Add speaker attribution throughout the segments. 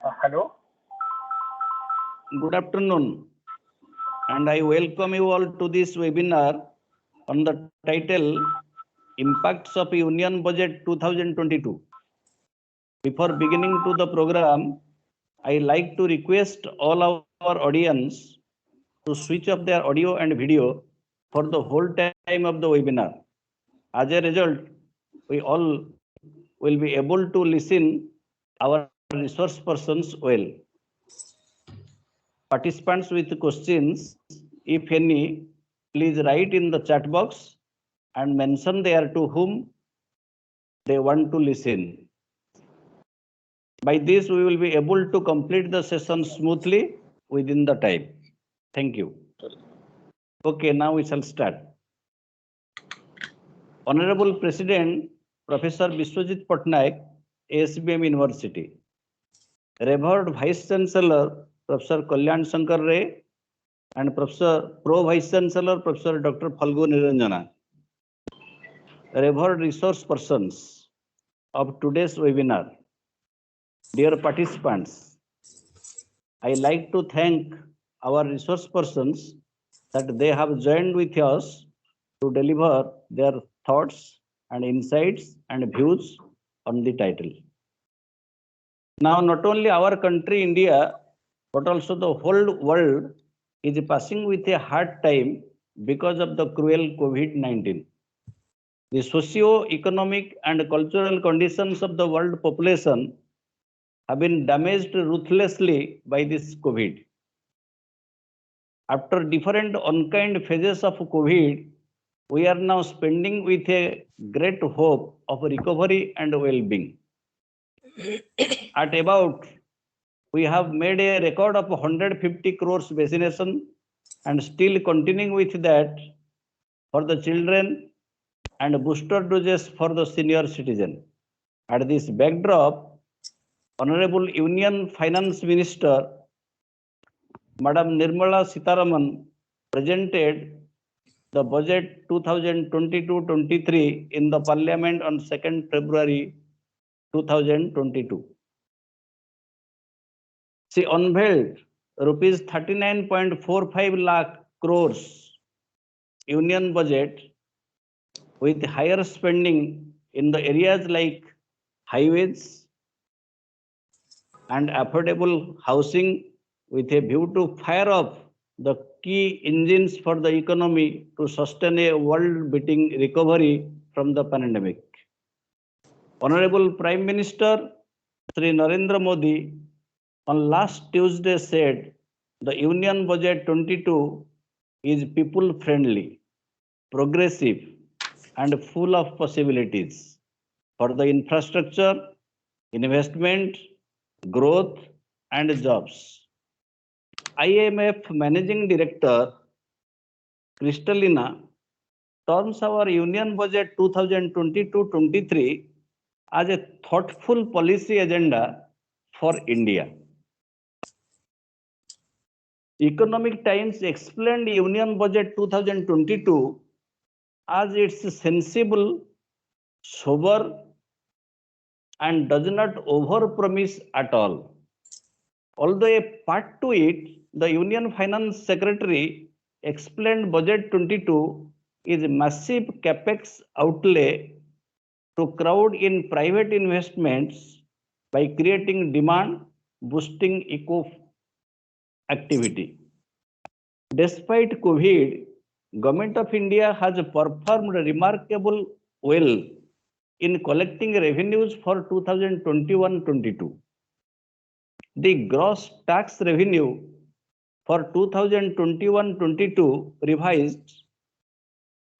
Speaker 1: Hello.
Speaker 2: Good afternoon, and I welcome you all to this webinar on the title Impacts of Union Budget 2022. Before beginning to the program, I like to request all our audience to switch off their audio and video for the whole time of the webinar. As a result, we all will be able to listen our resource persons well. Participants with questions, if any, please write in the chat box and mention there to whom they want to listen. By this, we will be able to complete the session smoothly within the time. Thank you. Okay, now we shall start. Honorable President, Professor Biswajit Patnaik, ASBM University. Revered Vice Chancellor, Professor Kalyan Shankar Ray, and Pro Vice Chancellor, Professor Dr. Phalgu Niranjana. Revered resource persons of today's webinar. Dear participants, I like to thank our resource persons that they have joined with us to deliver their thoughts and insights and views on the title. Now, not only our country, India, but also the whole world is passing with a hard time because of the cruel COVID-19. The socio-economic and cultural conditions of the world population have been damaged ruthlessly by this COVID. After different unkind phases of COVID, we are now spending with a great hope of recovery and well-being. At about, we have made a record of 150 crores vaccination and still continuing with that for the children and booster doses for the senior citizen. At this backdrop, Honorable Union Finance Minister, Madam Nirmala Sitharaman, presented the budget 2022-23 in the Parliament on 2nd February 2022. She unveiled rupees 39.45 lakh crores union budget with higher spending in the areas like highways and affordable housing with a view to fire up the key engines for the economy to sustain a world-beating recovery from the pandemic. Honorable Prime Minister Sri Narendra Modi on last Tuesday said the Union Budget 22 is people-friendly, progressive, and full of possibilities for the infrastructure, investment, growth, and jobs. IMF Managing Director Kristalina terms our Union Budget 2022-23 as a thoughtful policy agenda for India. Economic Times explained Union Budget 2022 as it's sensible, sober, and does not overpromise at all. Although a part to it, the Union Finance Secretary explained Budget 22 is massive capex outlay to crowd in private investments by creating demand, boosting eco activity. Despite COVID, Government of India has performed remarkable well in collecting revenues for 2021-22. The gross tax revenue for 2021-22 revised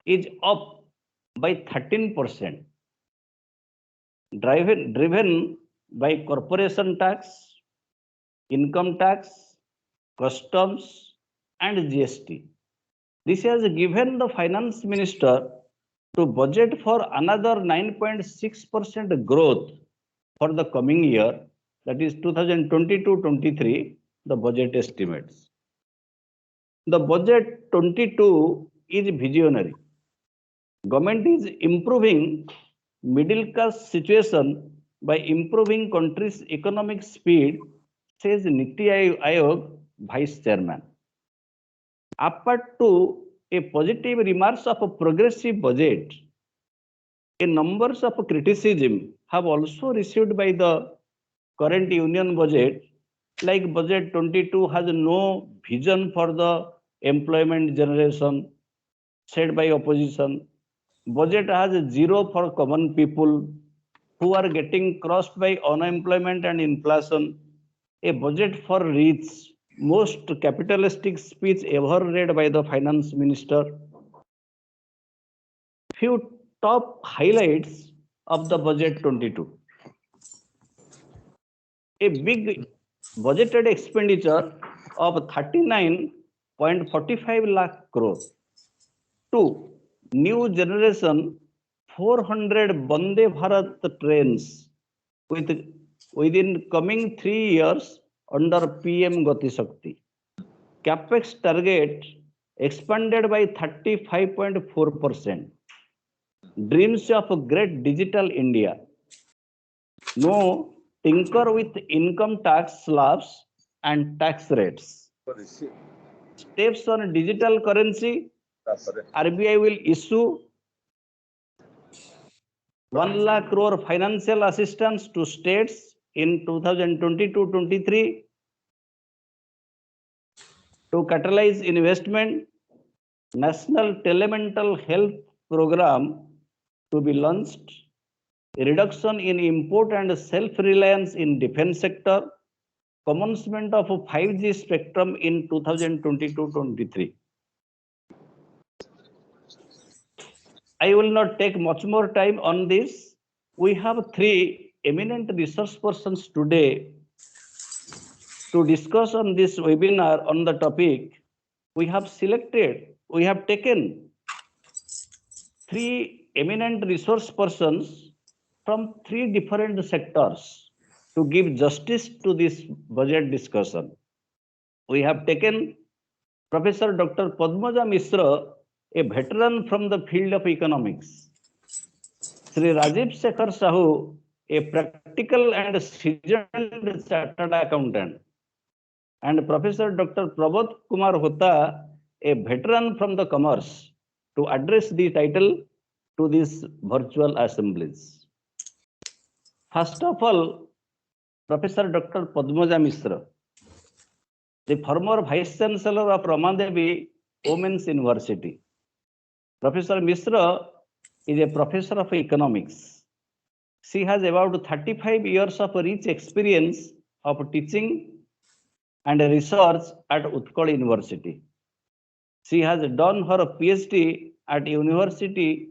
Speaker 2: is up by 13%, driven by corporation tax, income tax, customs, and GST. This has given the finance minister to budget for another 9.6% growth for the coming year, that is 2022-23, the budget estimates. The budget 22 is visionary. Government is improving middle class situation by improving country's economic speed says Niti Ayog Vice Chairman. Apart to a positive remarks of a progressive budget, a numbers of criticism have also received by the current union budget, like budget 22 has no vision for the employment generation, said by opposition. Budget has zero for common people who are getting crushed by unemployment and inflation. A budget for rich, most capitalistic speech ever read by the finance minister. Few top highlights of the budget 22. A big budgeted expenditure of 39.45 lakh crore. 2. New generation 400 Vande Bharat trains within coming 3 years under PM Gati Shakti. Capex target expanded by 35.4%. Dreams of a great digital India. No tinker with income tax slabs and tax rates. Steps on digital currency. RBI will issue 1 lakh crore financial assistance to states in 2022-23 to catalyze investment. National Telemental Health Program to be launched. A reduction in import and self-reliance in defense sector. Commencement of 5G spectrum in 2022-23. I will not take much more time on this. We have 3 eminent research persons today to discuss on this webinar on the topic. We have taken 3 eminent resource persons from 3 different sectors to give justice to this budget discussion. We have taken Professor Dr. Padmaja Mishra, a veteran from the field of economics. Sri Rajiv Shekhar Sahu, a practical and seasoned chartered accountant. And Professor Dr. Prabodh Kumar Hota, a veteran from the commerce, to address the title to these virtual assemblies. First of all, Professor Dr. Padmaja Mishra, the former Vice Chancellor of Ramadevi Women's University. Professor Mishra is a professor of economics. She has about 35 years of rich experience of teaching and research at Utkal University. She has done her PhD at University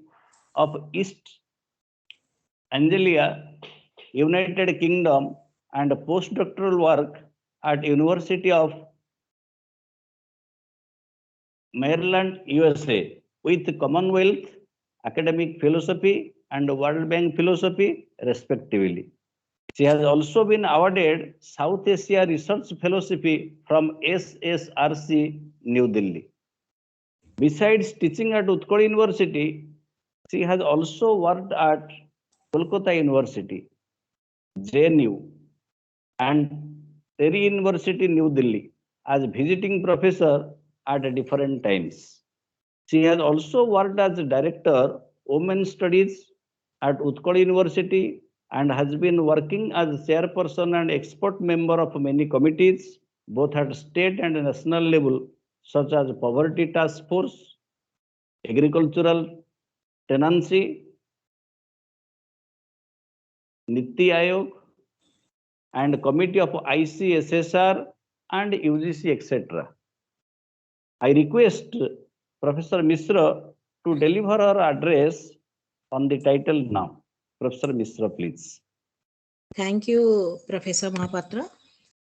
Speaker 2: of East Anglia, United Kingdom, and postdoctoral work at University of Maryland, USA, with Commonwealth Academic Philosophy and World Bank Philosophy, respectively. She has also been awarded South Asia Research Fellowship from SSRC, New Delhi. Besides teaching at Utkal University, she has also worked at Kolkata University, JNU, and Terry University, New Delhi, as visiting professor at different times. She has also worked as Director, Women's Studies at Utkal University and has been working as chairperson and expert member of many committees, both at state and national level, such as Poverty Task Force, Agricultural Tenancy, Niti Ayog, and Committee of ICSSR and UGC, etc. I request Professor Mishra to deliver her address on the title now. Professor Mishra, please.
Speaker 1: Thank you, Professor Mahapatra.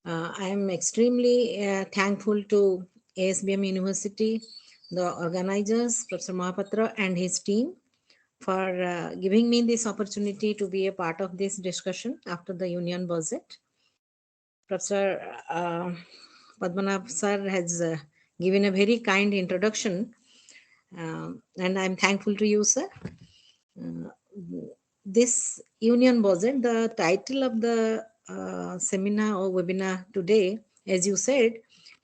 Speaker 1: I am extremely thankful to ASBM University, the organizers, Professor Mahapatra and his team, for giving me this opportunity to be a part of this discussion after the union budget. Professor Padmanabh sir has given a very kind introduction, and I'm thankful to you, sir. This union budget, the title of the seminar or webinar today, as you said,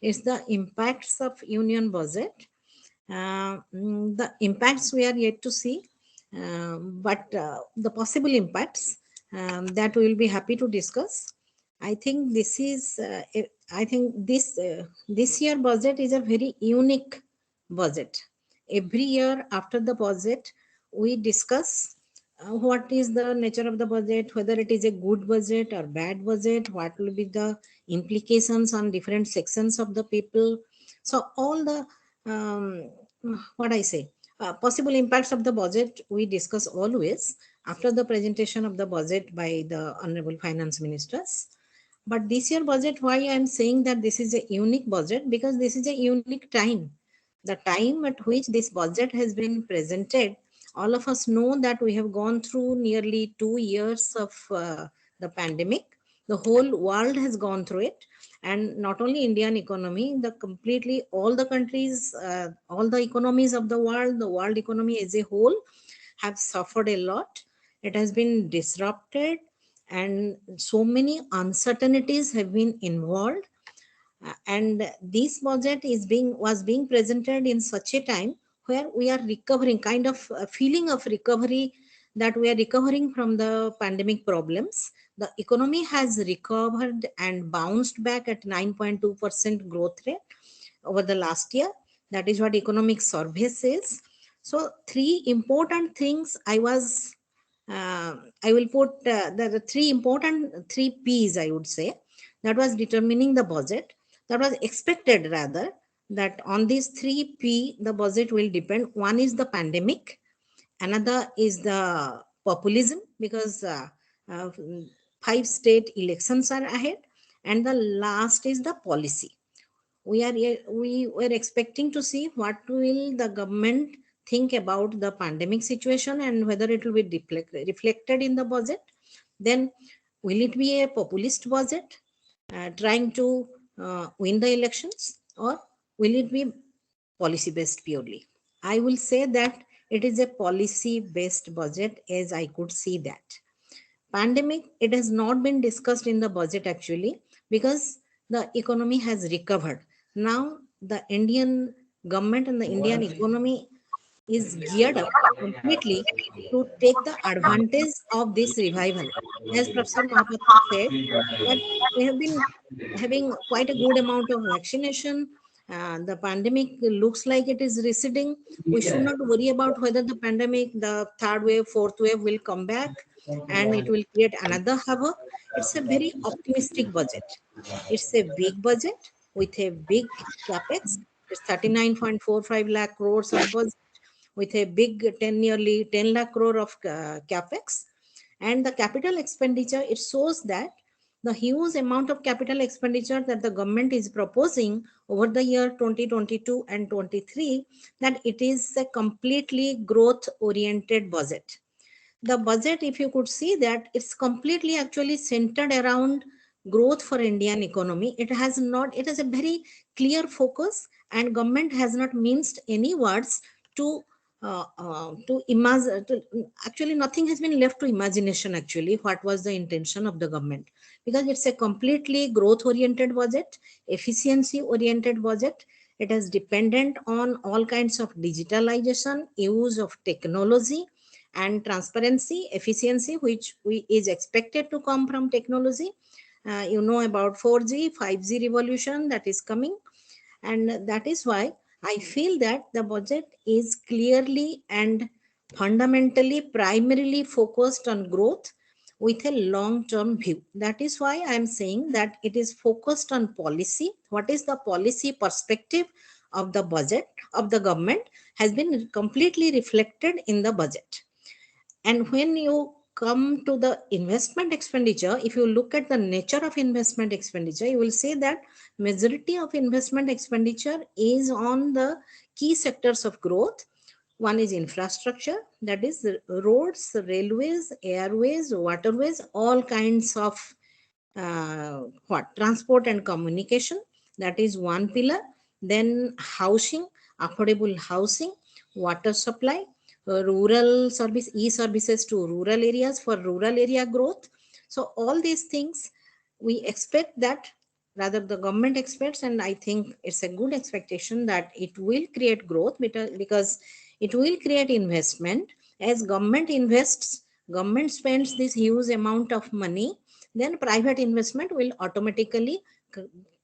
Speaker 1: is the impacts of union budget. The impacts we are yet to see, but the possible impacts that we will be happy to discuss. I think this is, I think this year budget is a very unique budget. Every year after the budget, we discuss what is the nature of the budget, whether it is a good budget or bad budget, what will be the implications on different sections of the people. So all the what I say, possible impacts of the budget we discuss always after the presentation of the budget by the honorable finance ministers. But this year budget, why I am saying that this is a unique budget, because this is a unique time. The time at which this budget has been presented, all of us know that we have gone through nearly 2 years of the pandemic. The whole world has gone through it, and not only Indian economy, the completely all the countries, all the economies of the world economy as a whole have suffered a lot. It has been disrupted, and so many uncertainties have been involved. And this budget was being presented in such a time where we are recovering, kind of a feeling of recovery, that we are recovering from the pandemic problems. The economy has recovered and bounced back at 9.2% growth rate over the last year. That is what economic survey says. So three important things I will put the three important three P's, I would say, that was determining the budget, that was expected rather, that on these three P the budget will depend. One is the pandemic, another is the populism, because uh, 5 state elections are ahead, and the last is the policy. We were expecting to see what will the government think about the pandemic situation and whether it will be reflected in the budget. Then will it be a populist budget trying to win the elections, or will it be policy based purely? I will say that it is a policy based budget, as I could see that. Pandemic, it has not been discussed in the budget actually, because the economy has recovered. Now the Indian government and the Indian economy is geared up completely to take the advantage of this revival. As Professor Mahapatra said, that we have been having quite a good amount of vaccination. The pandemic looks like it is receding. We should not worry about whether the pandemic, the third wave, fourth wave will come back and it will create another havoc. It's a very optimistic budget. It's a big budget with a big capex. It's 39.45 lakh crores of budget with a big nearly 10 lakh crore of capex. And the capital expenditure, it shows that the huge amount of capital expenditure that the government is proposing over the year 2022 and 23, that it is a completely growth oriented budget. The budget, if you could see that, it's completely actually centered around growth for Indian economy. It has a very clear focus, and government has not minced any words to imagine. Actually nothing has been left to imagination actually what was the intention of the government, because it's a completely growth oriented budget, efficiency oriented budget. It is dependent on all kinds of digitalization, use of technology, and transparency, efficiency, which is expected to come from technology. You know about 4G, 5G revolution that is coming. And that is why I feel that the budget is clearly and fundamentally, primarily focused on growth with a long-term view. That is why I am saying that it is focused on policy. What is the policy perspective of the budget of the government has been completely reflected in the budget. And when you come to the investment expenditure, if you look at the nature of investment expenditure, you will see that majority of investment expenditure is on the key sectors of growth. One is infrastructure, that is roads, railways, airways, waterways, all kinds of transport and communication. That is one pillar. Then housing, affordable housing, water supply, rural service, e-services to rural areas for rural area growth. So all these things we expect that, rather the government expects, and I think it's a good expectation, that it will create growth, because it will create investment. As government invests, government spends this huge amount of money, then private investment will automatically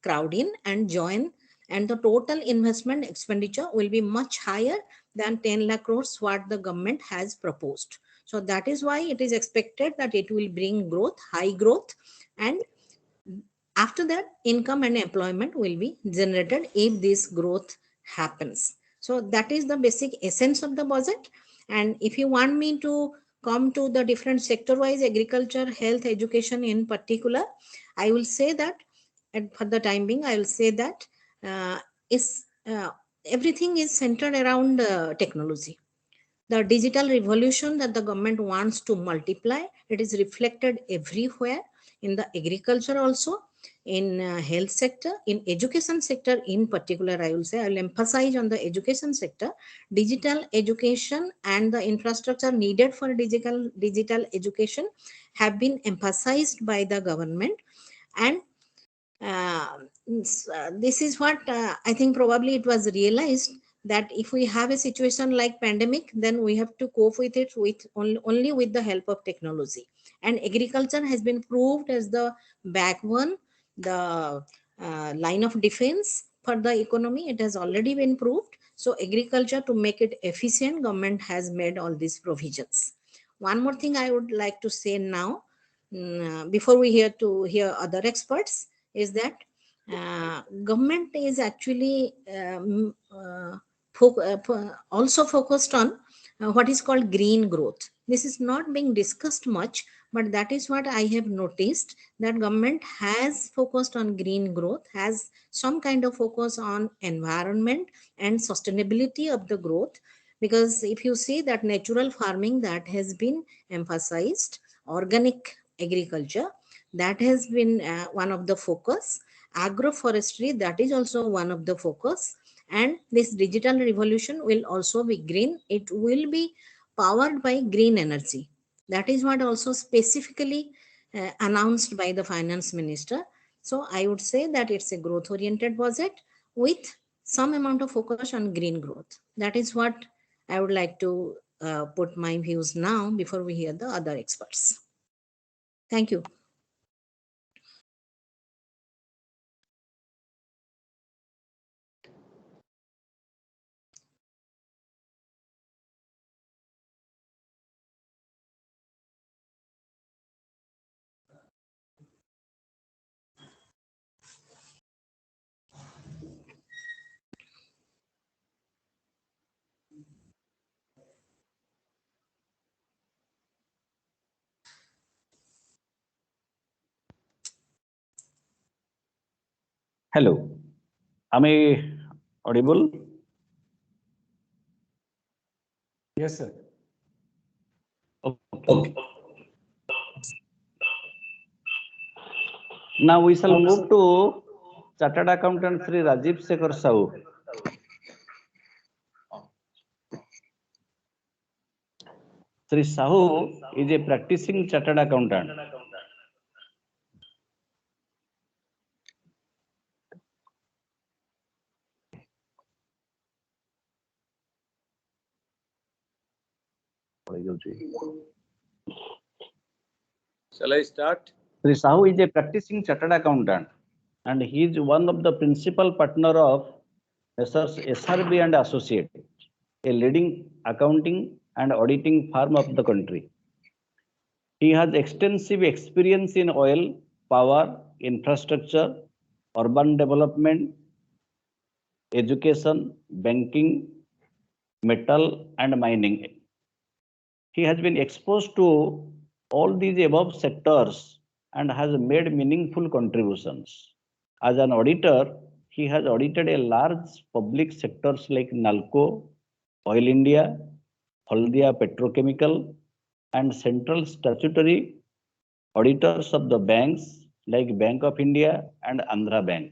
Speaker 1: crowd in and join, and the total investment expenditure will be much higher than 10 lakh crores what the government has proposed. So that is why it is expected that it will bring growth, high growth, and after that income and employment will be generated if this growth happens. So that is the basic essence of the budget. And if you want me to come to the different sector wise, agriculture, health, education in particular, I will say that, and for the time being I will say that is everything is centered around technology. The digital revolution that the government wants to multiply, it is reflected everywhere, in the agriculture also, in health sector, in education sector in particular. I will say, I will emphasize on the education sector. Digital education and the infrastructure needed for digital education have been emphasized by the government. And this is what I think probably it was realized, that if we have a situation like pandemic, then we have to cope with it with only with the help of technology. And agriculture has been proved as the backbone, the line of defense for the economy. It has already been proved. So agriculture, to make it efficient, government has made all these provisions. One more thing I would like to say now, before we hear other experts, is that government is actually also focused on what is called green growth. This is not being discussed much, but that is what I have noticed, that government has focused on green growth, has some kind of focus on environment and sustainability of the growth. Because if you see that natural farming, that has been emphasized, organic agriculture, that has been one of the focus, agroforestry, that is also one of the focus. And this digital revolution will also be green. It will be powered by green energy. That is what also specifically announced by the finance minister. So I would say that it's a growth oriented budget with some amount of focus on green growth. That is what I would like to put my views now before we hear the other experts. Thank you.
Speaker 2: Hello, am I audible?
Speaker 3: Yes, sir.
Speaker 2: Okay. Now we shall move to Chartered Accountant Sri Rajiv Shekhar Sahu. Sri Sahu is a practicing Chartered Accountant.
Speaker 3: Shall I start?
Speaker 2: Sri Sahu is a practicing Chartered Accountant, and he is one of the principal partner of SRB and Associate, a leading accounting and auditing firm of the country. He has extensive experience in oil, power, infrastructure, urban development, education, banking, metal, and mining. He has been exposed to all these above sectors and has made meaningful contributions. As an auditor, he has audited a large public sectors like NALCO, Oil India, Haldia Petrochemical, and central statutory auditors of the banks like Bank of India and Andhra Bank.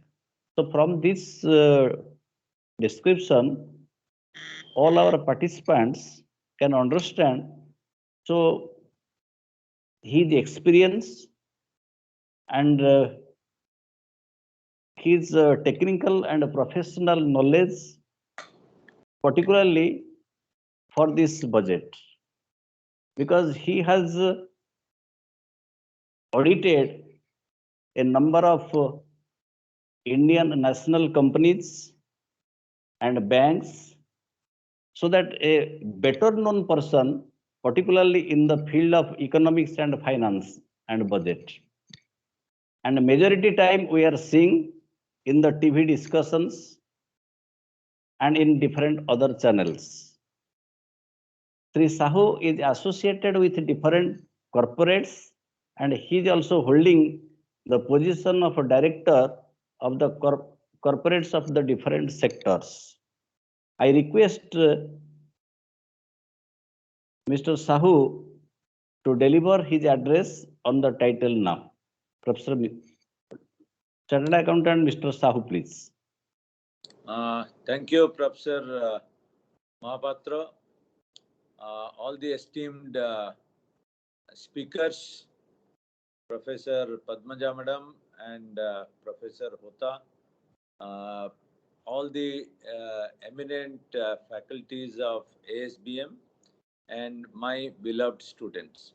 Speaker 2: So from this description, all our participants can understand. So his experience and his technical and professional knowledge, particularly for this budget, because he has audited a number of Indian national companies and banks, so that a better known person, particularly in the field of economics and finance and budget. And majority time we are seeing in the TV discussions and in different other channels. Sri Sahu is associated with different corporates, and he is also holding the position of a director of the corporates of the different sectors. I request Mr. Sahu to deliver his address on the title now. Professor Chartered Accountant Mr. Sahu, please.
Speaker 3: Thank you, Professor Mahapatra. All the esteemed speakers, Professor Padmaja Madam and Professor Hota, all the eminent faculties of ASBM, and my beloved students.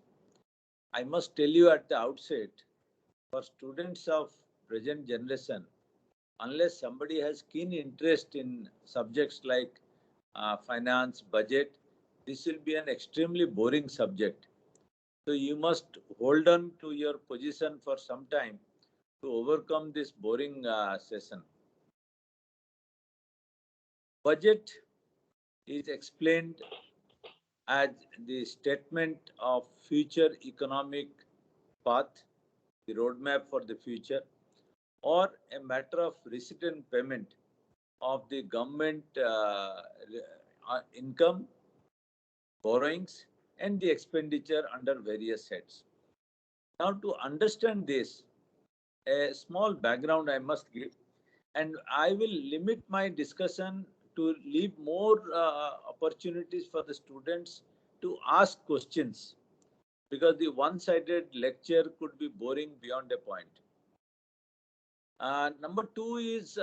Speaker 3: I must tell you at the outset, for students of present generation, unless somebody has keen interest in subjects like finance, budget, this will be an extremely boring subject. So you must hold on to your position for some time to overcome this boring session. Budget is explained as the statement of future economic path, the roadmap for the future, or a matter of receipt and payment of the government income, borrowings, and the expenditure under various heads. Now, to understand this, a small background I must give, and I will limit my discussion to leave more opportunities for the students to ask questions, because the one-sided lecture could be boring beyond a point. Number two is,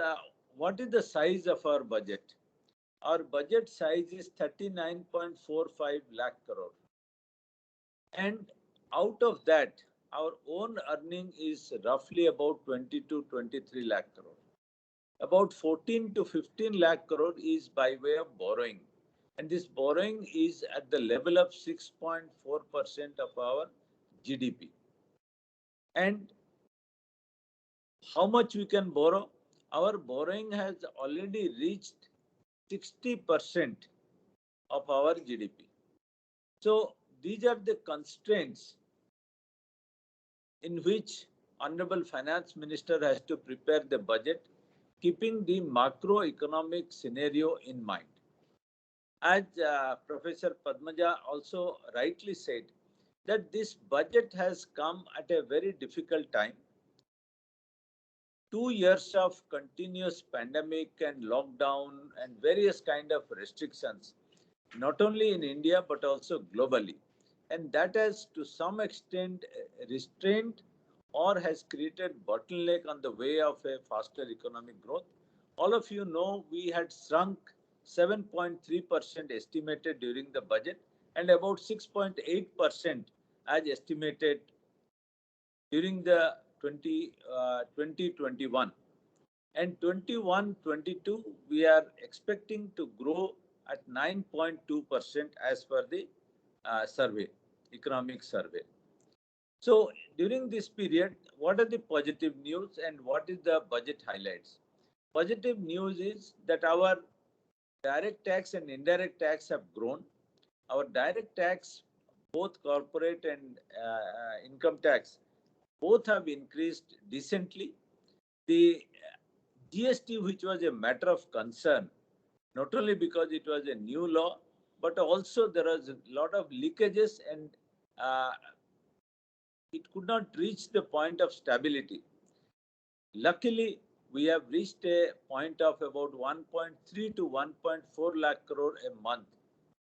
Speaker 3: what is the size of our budget? Our budget size is 39.45 lakh crore. And out of that, our own earning is roughly about 20 to 23 lakh crore. About 14 to 15 lakh crore is by way of borrowing. And this borrowing is at the level of 6.4% of our GDP. And how much we can borrow? Our borrowing has already reached 60% of our GDP. So these are the constraints in which Honorable Finance Minister has to prepare the budget, keeping the macroeconomic scenario in mind. As Professor Padmaja also rightly said, that this budget has come at a very difficult time. 2 years of continuous pandemic and lockdown and various kind of restrictions, not only in India but also globally. And that has to some extent restrained or has created bottleneck on the way of a faster economic growth. All of you know we had shrunk 7.3% estimated during the budget and about 6.8% as estimated during the 2021. And 21-22, we are expecting to grow at 9.2% as per the survey, economic survey. So during this period, what are the positive news and what is the budget highlights? Positive news is that our direct tax and indirect tax have grown. Our direct tax, both corporate and income tax, both have increased decently. The GST, which was a matter of concern, not only because it was a new law, but also there was a lot of leakages and it could not reach the point of stability. Luckily, we have reached a point of about 1.3 to 1.4 lakh crore a month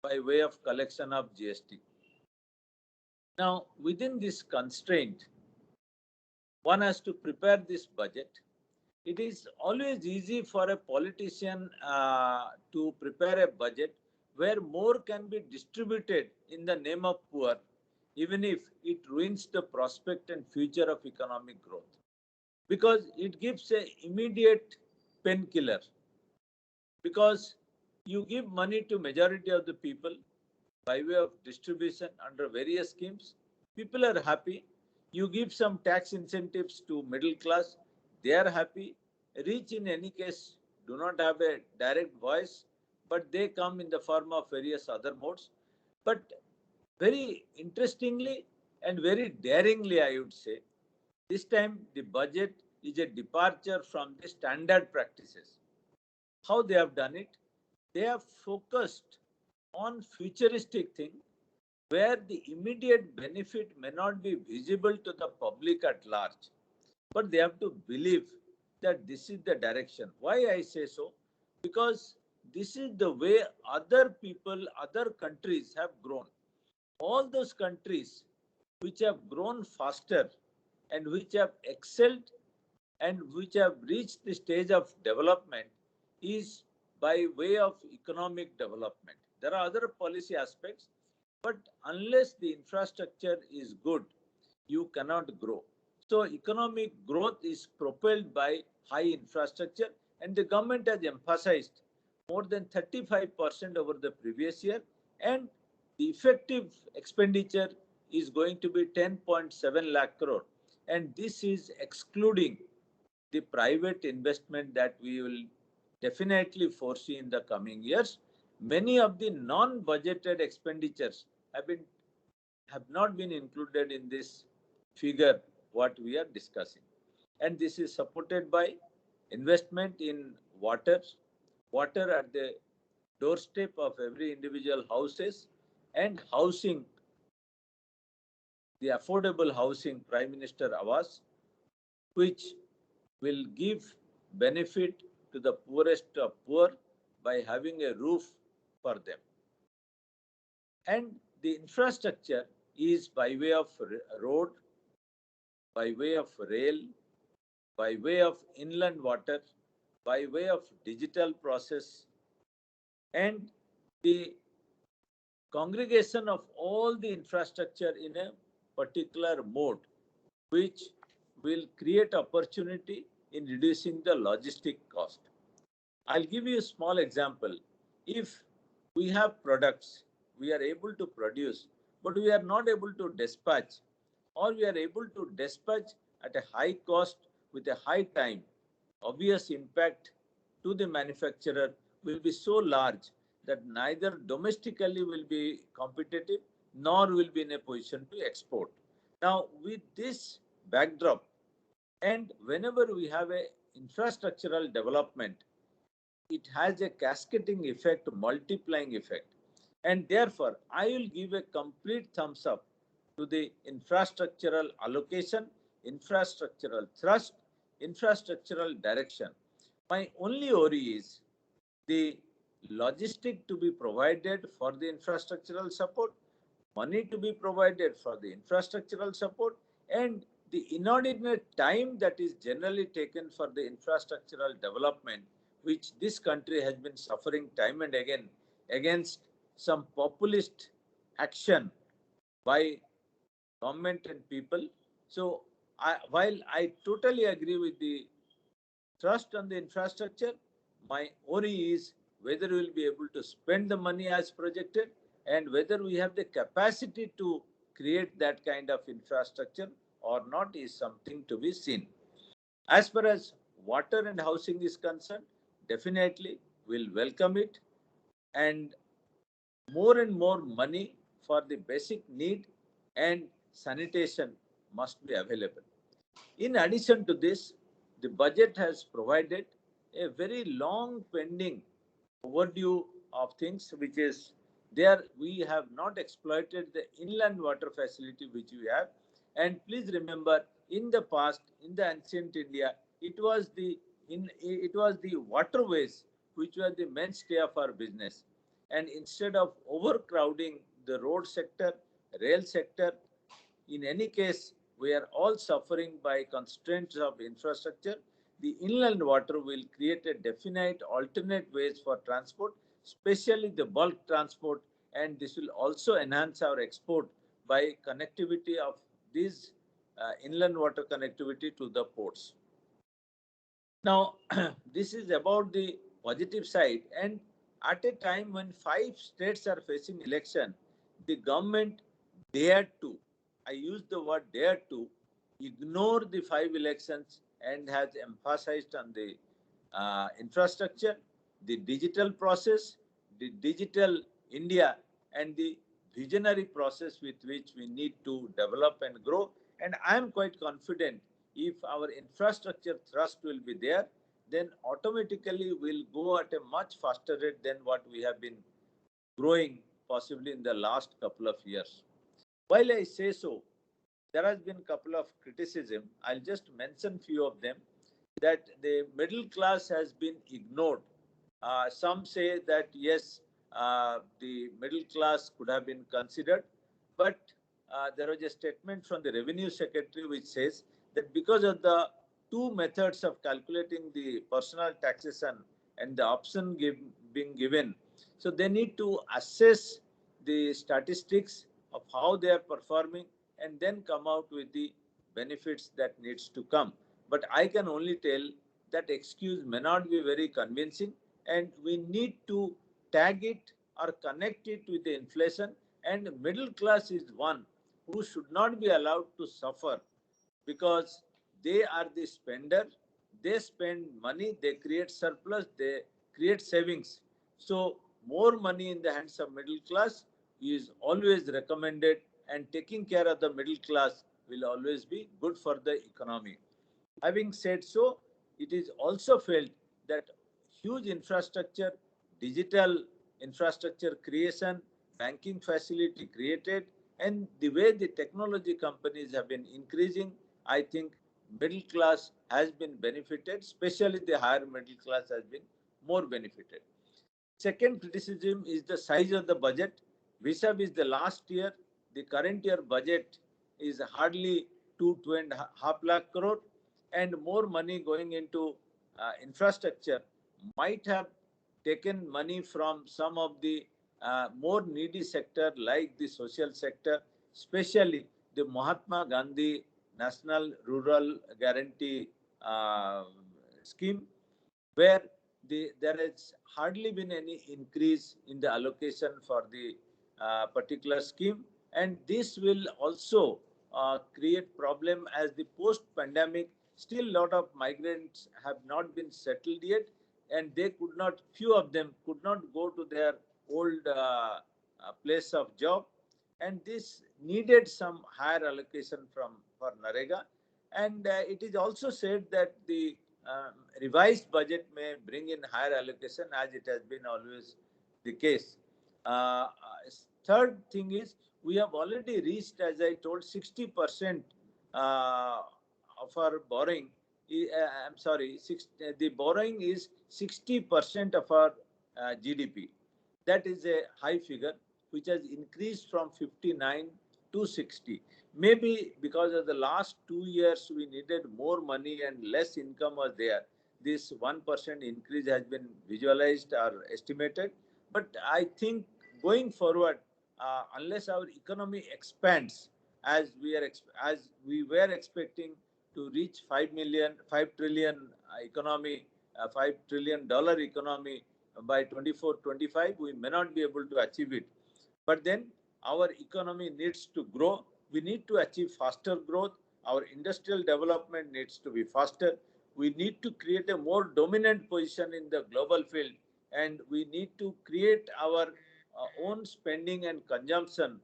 Speaker 3: by way of collection of GST. Now, within this constraint, one has to prepare this budget. It is always easy for a politician to prepare a budget where more can be distributed in the name of poor, even if it ruins the prospect and future of economic growth. Because it gives an immediate painkiller. Because you give money to majority of the people by way of distribution under various schemes, people are happy. You give some tax incentives to middle class, they are happy. Rich in any case do not have a direct voice, but they come in the form of various other modes. But very interestingly and very daringly, I would say, this time the budget is a departure from the standard practices. How they have done it? They have focused on futuristic thing where the immediate benefit may not be visible to the public at large, but they have to believe that this is the direction. Why I say so? Because this is the way other people, other countries have grown. All those countries which have grown faster and which have excelled and which have reached the stage of development is by way of economic development. There are other policy aspects, but unless the infrastructure is good, you cannot grow. So economic growth is propelled by high infrastructure, and the government has emphasized more than 35% over the previous year, and the effective expenditure is going to be 10.7 lakh crore, and this is excluding the private investment that we will definitely foresee in the coming years. Many of the non-budgeted expenditures have not been included in this figure what we are discussing. And this is supported by investment in water at the doorstep of every individual houses, and housing, the affordable housing, Prime Minister Awas, which will give benefit to the poorest of poor by having a roof for them. And the infrastructure is by way of road, by way of rail, by way of inland water, by way of digital process, and the congregation of all the infrastructure in a particular mode, which will create opportunity in reducing the logistic cost. I'll give you a small example. If we have products, we are able to produce, but we are not able to dispatch, or we are able to dispatch at a high cost with a high time, obvious impact to the manufacturer will be so large that neither domestically will be competitive nor will be in a position to export. Now, with this backdrop, and whenever we have a infrastructural development, it has a cascading effect, multiplying effect. And therefore, I will give a complete thumbs up to the infrastructural allocation, infrastructural thrust, infrastructural direction. My only worry is the logistic to be provided for the infrastructural support, money to be provided for the infrastructural support, and the inordinate time that is generally taken for the infrastructural development, which this country has been suffering time and again against some populist action by government and people. So while I totally agree with the trust on the infrastructure, my worry is whether we will be able to spend the money as projected, and whether we have the capacity to create that kind of infrastructure or not is something to be seen. As far as water and housing is concerned, definitely we'll welcome it, and more money for the basic need and sanitation must be available. In addition to this, the budget has provided a very long pending overdue of things, which is there. We have not exploited the inland water facility which we have. And please remember, in the past, in the ancient India, it was the waterways which were the mainstay of our business. And instead of overcrowding the road sector, rail sector, in any case, we are all suffering by constraints of infrastructure. The inland water will create a definite alternate ways for transport, especially the bulk transport, and this will also enhance our export by connectivity of these inland water connectivity to the ports. Now, this is about the positive side, and at a time when 5 states are facing election, the government dared to, I use the word dared to, ignore the 5 elections and has emphasized on the infrastructure, the digital process, the digital India, and the visionary process with which we need to develop and grow. And I am quite confident if our infrastructure thrust will be there, then automatically we'll go at a much faster rate than what we have been growing possibly in the last couple of years. While I say so, there has been a couple of criticism. I'll just mention few of them, that the middle class has been ignored. Some say that yes, the middle class could have been considered, but there was a statement from the Revenue Secretary which says that because of the 2 methods of calculating the personal taxation and the option being given, so they need to assess the statistics of how they are performing and then come out with the benefits that needs to come. But I can only tell that excuse may not be very convincing, and we need to tag it or connect it with the inflation. And middle class is one who should not be allowed to suffer, because they are the spender. They spend money, they create surplus, they create savings. So more money in the hands of middle class is always recommended, and taking care of the middle class will always be good for the economy. Having said so, it is also felt that huge infrastructure, digital infrastructure creation, banking facility created, and the way the technology companies have been increasing, I think middle class has been benefited, especially the higher middle class has been more benefited. Second criticism is the size of the budget. Vis-a-vis the last year, the current year budget is hardly 2.5 lakh crore, and more money going into infrastructure might have taken money from some of the more needy sector like the social sector, especially the Mahatma Gandhi National Rural Guarantee Scheme, where there has hardly been any increase in the allocation for the particular scheme. And this will also create problem, as the post-pandemic, still a lot of migrants have not been settled yet, and they could not, few of them could not go to their old place of job. And this needed some higher allocation for NREGA. And it is also said that the revised budget may bring in higher allocation, as it has been always the case. Third thing is, we have already reached, as I told, 60% of our borrowing. I'm sorry, the borrowing is 60% of our GDP. That is a high figure, which has increased from 59 to 60. Maybe because of the last 2 years, we needed more money and less income was there. This 1% increase has been visualized or estimated. But I think going forward, unless our economy expands, as we were expecting to reach 5 trillion economy, $5 trillion economy by 24-25, we may not be able to achieve it. But then our economy needs to grow. We need to achieve faster growth. Our industrial development needs to be faster. We need to create a more dominant position in the global field, and we need to create our own spending and consumption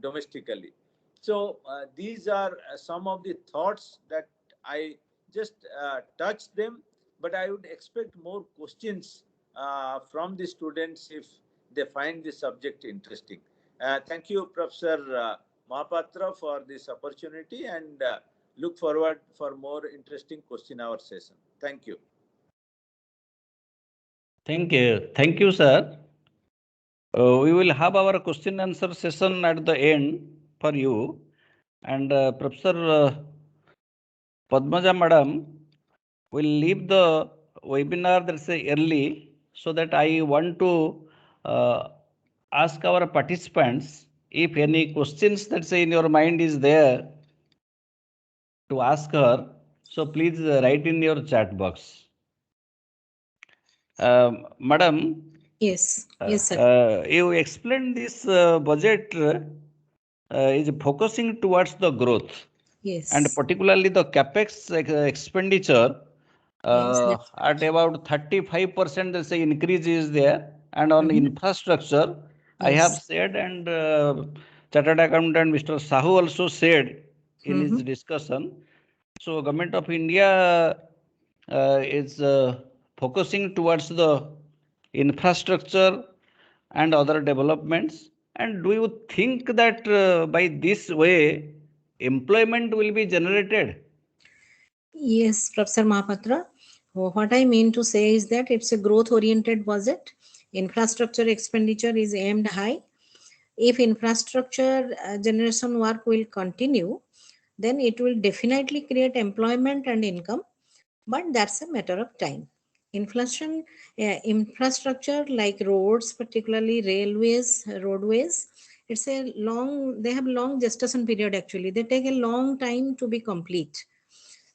Speaker 3: domestically. So these are some of the thoughts that I just touched them, but I would expect more questions from the students if they find this subject interesting. Thank you, Professor Mahapatra, for this opportunity, and look forward for more interesting question hour session. Thank you.
Speaker 2: Thank you. Thank you, sir. We will have our question answer session at the end for you. And Professor Padmaja Madam will leave the webinar that's early, so that I want to ask our participants if any questions that's in your mind is there to ask her. So please write in your chat box. Madam,
Speaker 1: Yes, yes, sir.
Speaker 2: you explained this budget is focusing towards the growth, and
Speaker 1: Yes,
Speaker 2: particularly the capex expenditure
Speaker 1: yes, that's
Speaker 2: at about 35%. There's an increase is there, and on
Speaker 1: mhm.
Speaker 2: infrastructure, I have
Speaker 1: Yes.
Speaker 2: said, and Chartered Accountant Mr. Sahu also said in his
Speaker 1: Mm-hmm.
Speaker 2: discussion. So, Government of India is focusing towards the infrastructure and other developments. And do you think that by this way, employment will be generated?
Speaker 1: Yes, Professor Mahapatra. What I mean to say is that it's a growth oriented budget. Infrastructure expenditure is aimed high. If infrastructure generation work will continue, then it will definitely create employment and income, but that's a matter of time. Inflation, infrastructure like roads, particularly railways, roadways, they have long gestation period actually. They take a long time to be complete.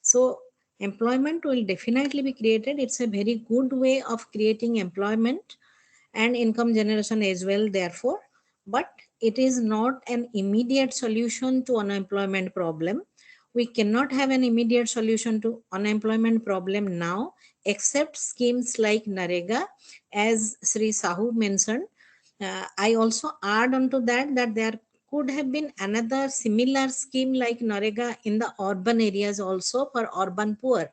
Speaker 1: So employment will definitely be created. It's a very good way of creating employment and income generation as well, therefore. But it is not an immediate solution to unemployment problem. We cannot have an immediate solution to unemployment problem now, except schemes like Narega, as Sri Sahu mentioned. I also add on to that that there could have been another similar scheme like Narega in the urban areas also for urban poor,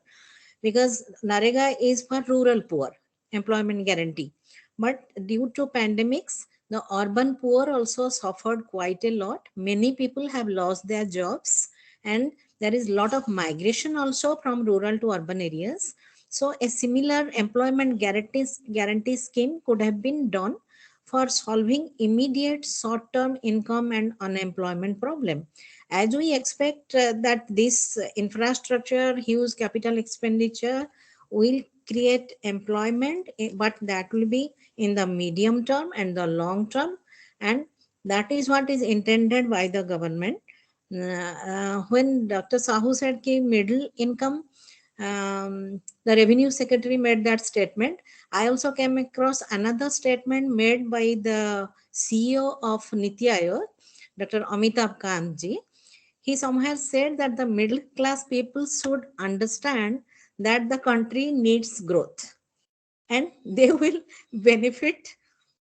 Speaker 1: because Narega is for rural poor, employment guarantee. But due to pandemics, the urban poor also suffered quite a lot. Many people have lost their jobs, and there is a lot of migration also from rural to urban areas. So a similar employment guarantee scheme could have been done for solving immediate short-term income and unemployment problem. As we expect that this infrastructure, huge capital expenditure will create employment, but that will be in the medium term and the long term, and that is what is intended by the government. When Dr. Sahu said ki middle income, the revenue secretary made that statement. I also came across another statement made by the CEO of Niti Aayog, Dr. Amitabh Kantji. He somehow said that the middle class people should understand that the country needs growth and they will benefit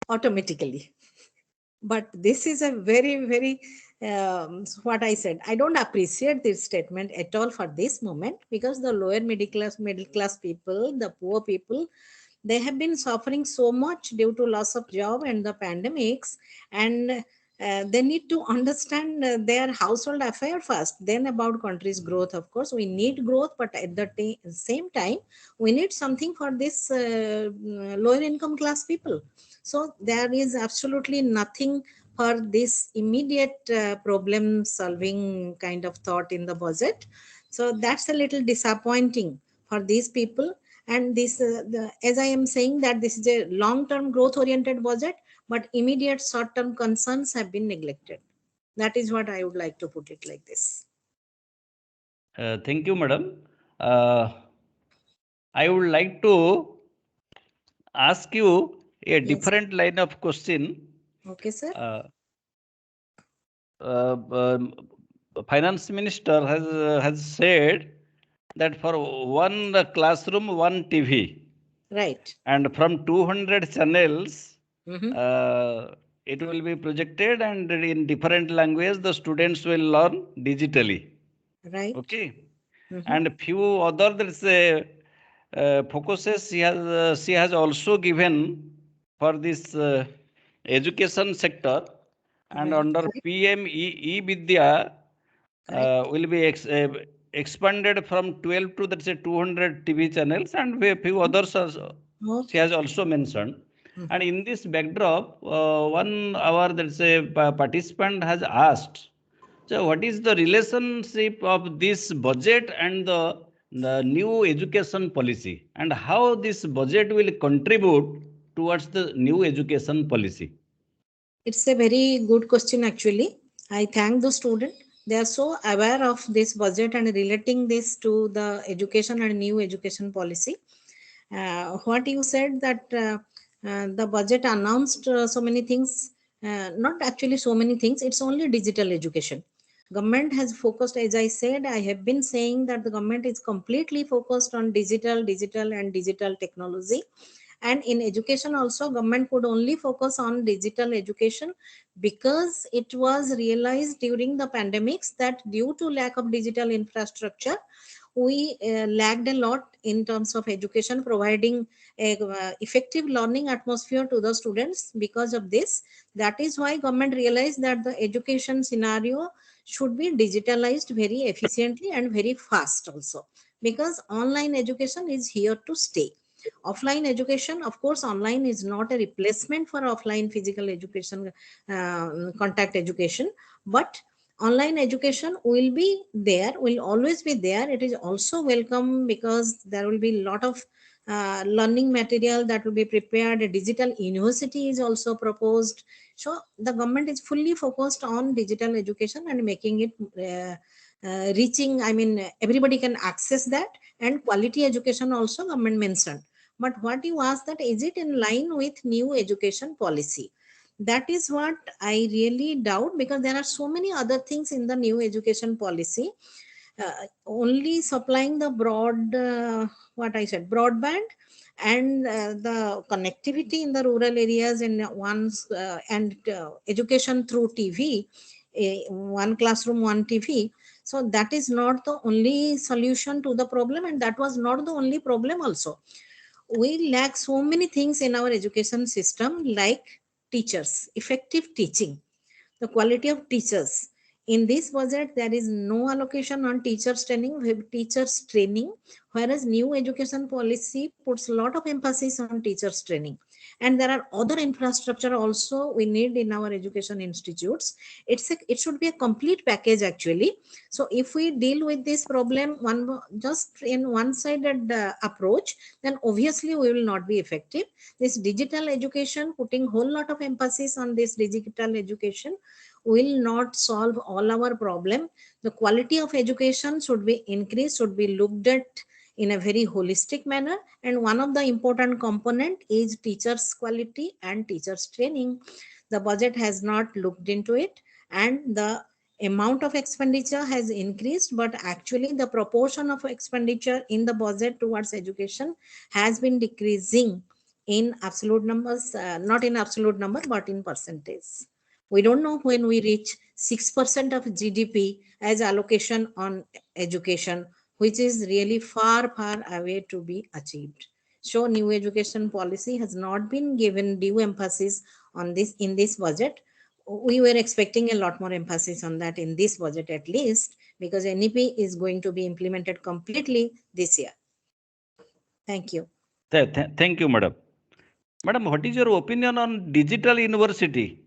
Speaker 1: automatically. But this is a very, very, what I said, I don't appreciate this statement at all for this moment, because the lower middle class people, the poor people, they have been suffering so much due to loss of job and the pandemics, and they need to understand their household affair first, then about country's growth. Of course we need growth, but at the same time we need something for this lower income class people. So there is absolutely nothing for this immediate problem solving kind of thought in the budget. So that's a little disappointing for these people. And this, as I am saying, that this is a long-term growth-oriented budget, but immediate short-term concerns have been neglected. That is what I would like to put it like this.
Speaker 2: Thank you, madam. I would like to ask you a
Speaker 1: Yes.
Speaker 2: different line of question.
Speaker 1: Okay, sir.
Speaker 2: Finance Minister has said that for one classroom, one TV,
Speaker 1: Right.
Speaker 2: and from 200 channels,
Speaker 1: Mm-hmm.
Speaker 2: it will be projected, and in different language, the students will learn digitally.
Speaker 1: Right.
Speaker 2: Okay,
Speaker 1: Mm-hmm.
Speaker 2: and few other there's focuses she has also given for this education sector, and
Speaker 1: Right.
Speaker 2: under PM Vidya
Speaker 1: Right.
Speaker 2: will be expanded from 12 to, that's a 200 TV channels, and a few others she
Speaker 1: Okay.
Speaker 2: has also mentioned.
Speaker 1: Mm-hmm.
Speaker 2: And in this backdrop, one our, that's a participant has asked So what is the relationship of this budget and the new education policy, and how this budget will contribute towards the new education policy?
Speaker 1: It's a very good question actually. I thank the student. They are so aware of this budget and relating this to the education and new education policy. What you said that the budget announced so many things, not actually so many things, it's only digital education. Government has focused, as I said, I have been saying that the government is completely focused on digital technology. And in education also, government could only focus on digital education because it was realized during the pandemics that due to lack of digital infrastructure, we lagged a lot in terms of education, providing a effective learning atmosphere to the students. Because of this, that is why government realized that the education scenario should be digitalized very efficiently and very fast also, because online education is here to stay. Offline education, of course, online is not a replacement for offline physical education, contact education, but online education will be there, will always be there. It is also welcome because there will be a lot of learning material that will be prepared. A digital university is also proposed. So the government is fully focused on digital education and making it reaching, I mean, everybody can access that. And quality education also government mentioned. But what you ask, that is it in line with new education policy? That is what I really doubt, because there are so many other things in the new education policy. Only supplying the what I said, broadband, and the connectivity in the rural areas in one's and education through TV, one classroom, one TV. So that is not the only solution to the problem, and that was not the only problem also. We lack so many things in our education system, like teachers, effective teaching, the quality of teachers. In this budget, there is no allocation on teachers training. We have teachers training, whereas new education policy puts a lot of emphasis on teachers training. And there are other infrastructure also we need in our education institutes. It should be a complete package actually. So if we deal with this problem just in one-sided approach, then obviously we will not be effective. This digital education, putting whole lot of emphasis on this digital education, will not solve all our problem. The quality of education should be increased, should be looked at in a very holistic manner. And one of the important component is teachers quality and teachers training. The budget has not looked into it, and the amount of expenditure has increased, but actually the proportion of expenditure in the budget towards education has been decreasing in absolute numbers, not in absolute number, but in percentage. We don't know when we reach 6% of GDP as allocation on education, which is really far, far away to be achieved. So new education policy has not been given due emphasis on this in this budget. We were expecting a lot more emphasis on that in this budget at least, because NEP is going to be implemented completely this year. Thank you.
Speaker 2: Thank you, madam. Madam, what is your opinion on digital university?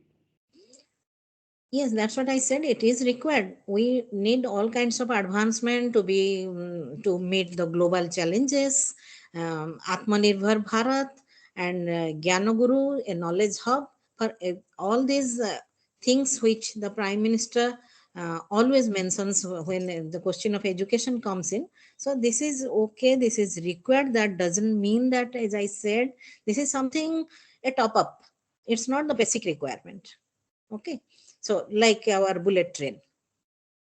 Speaker 1: Yes, that's what I said. It is required. We need all kinds of advancement to be to meet the global challenges. Atmanirbhar Bharat and Gyanaguru, a knowledge hub for all these things which the Prime Minister always mentions when the question of education comes in. So this is okay. This is required. That doesn't mean that, as I said, this is something a top up. It's not the basic requirement. Okay. So like our bullet train.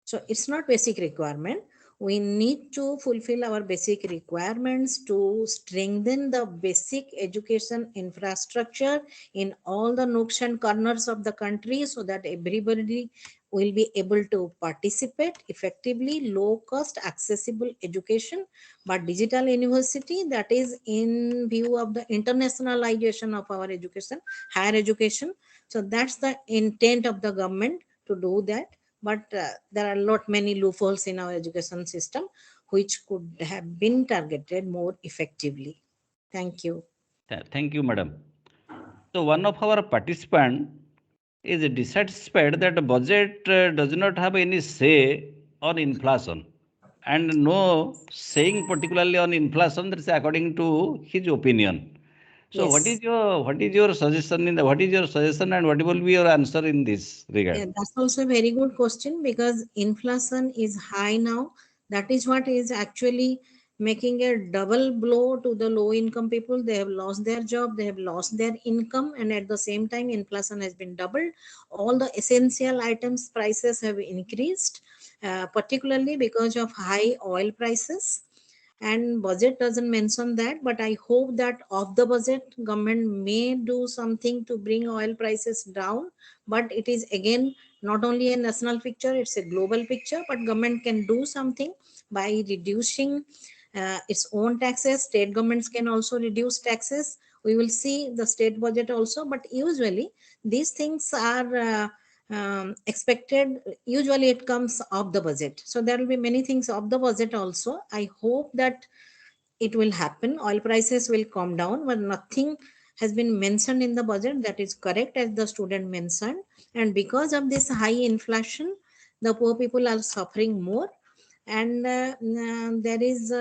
Speaker 1: So it's not basic requirement. We need to fulfill our basic requirements to strengthen the basic education infrastructure in all the nooks and corners of the country, so that everybody will be able to participate effectively, low cost, accessible education. But digital university, that is in view of the internationalization of our education, higher education. So that's the intent of the government to do that. But there are not many loopholes in our education system which could have been targeted more effectively. Thank you.
Speaker 2: Thank you, madam. So one of our participants is dissatisfied that the budget does not have any say on inflation and no saying particularly on inflation. That's according to his opinion. So
Speaker 1: Yes.
Speaker 2: what is your suggestion in the what is your suggestion and what will be your answer in this
Speaker 1: Yeah,
Speaker 2: regard?
Speaker 1: that's also a very good question because inflation is high now. That is what is actually making a double blow to the low income people. They have lost their job, they have lost their income, and at the same time, inflation has been doubled. All the essential items prices have increased, particularly because of high oil prices. And budget doesn't mention that, but I hope that of the budget government may do something to bring oil prices down. But it is again not only a national picture, it's a global picture, but government can do something by reducing its own taxes. State governments can also reduce taxes. We will see the state budget also, but usually these things are expected. Usually it comes off the budget, so there will be many things off the budget also. I hope that it will happen. Oil prices will come down, but nothing has been mentioned in the budget. That is correct, as the student mentioned. And because of this high inflation, the poor people are suffering more. And there is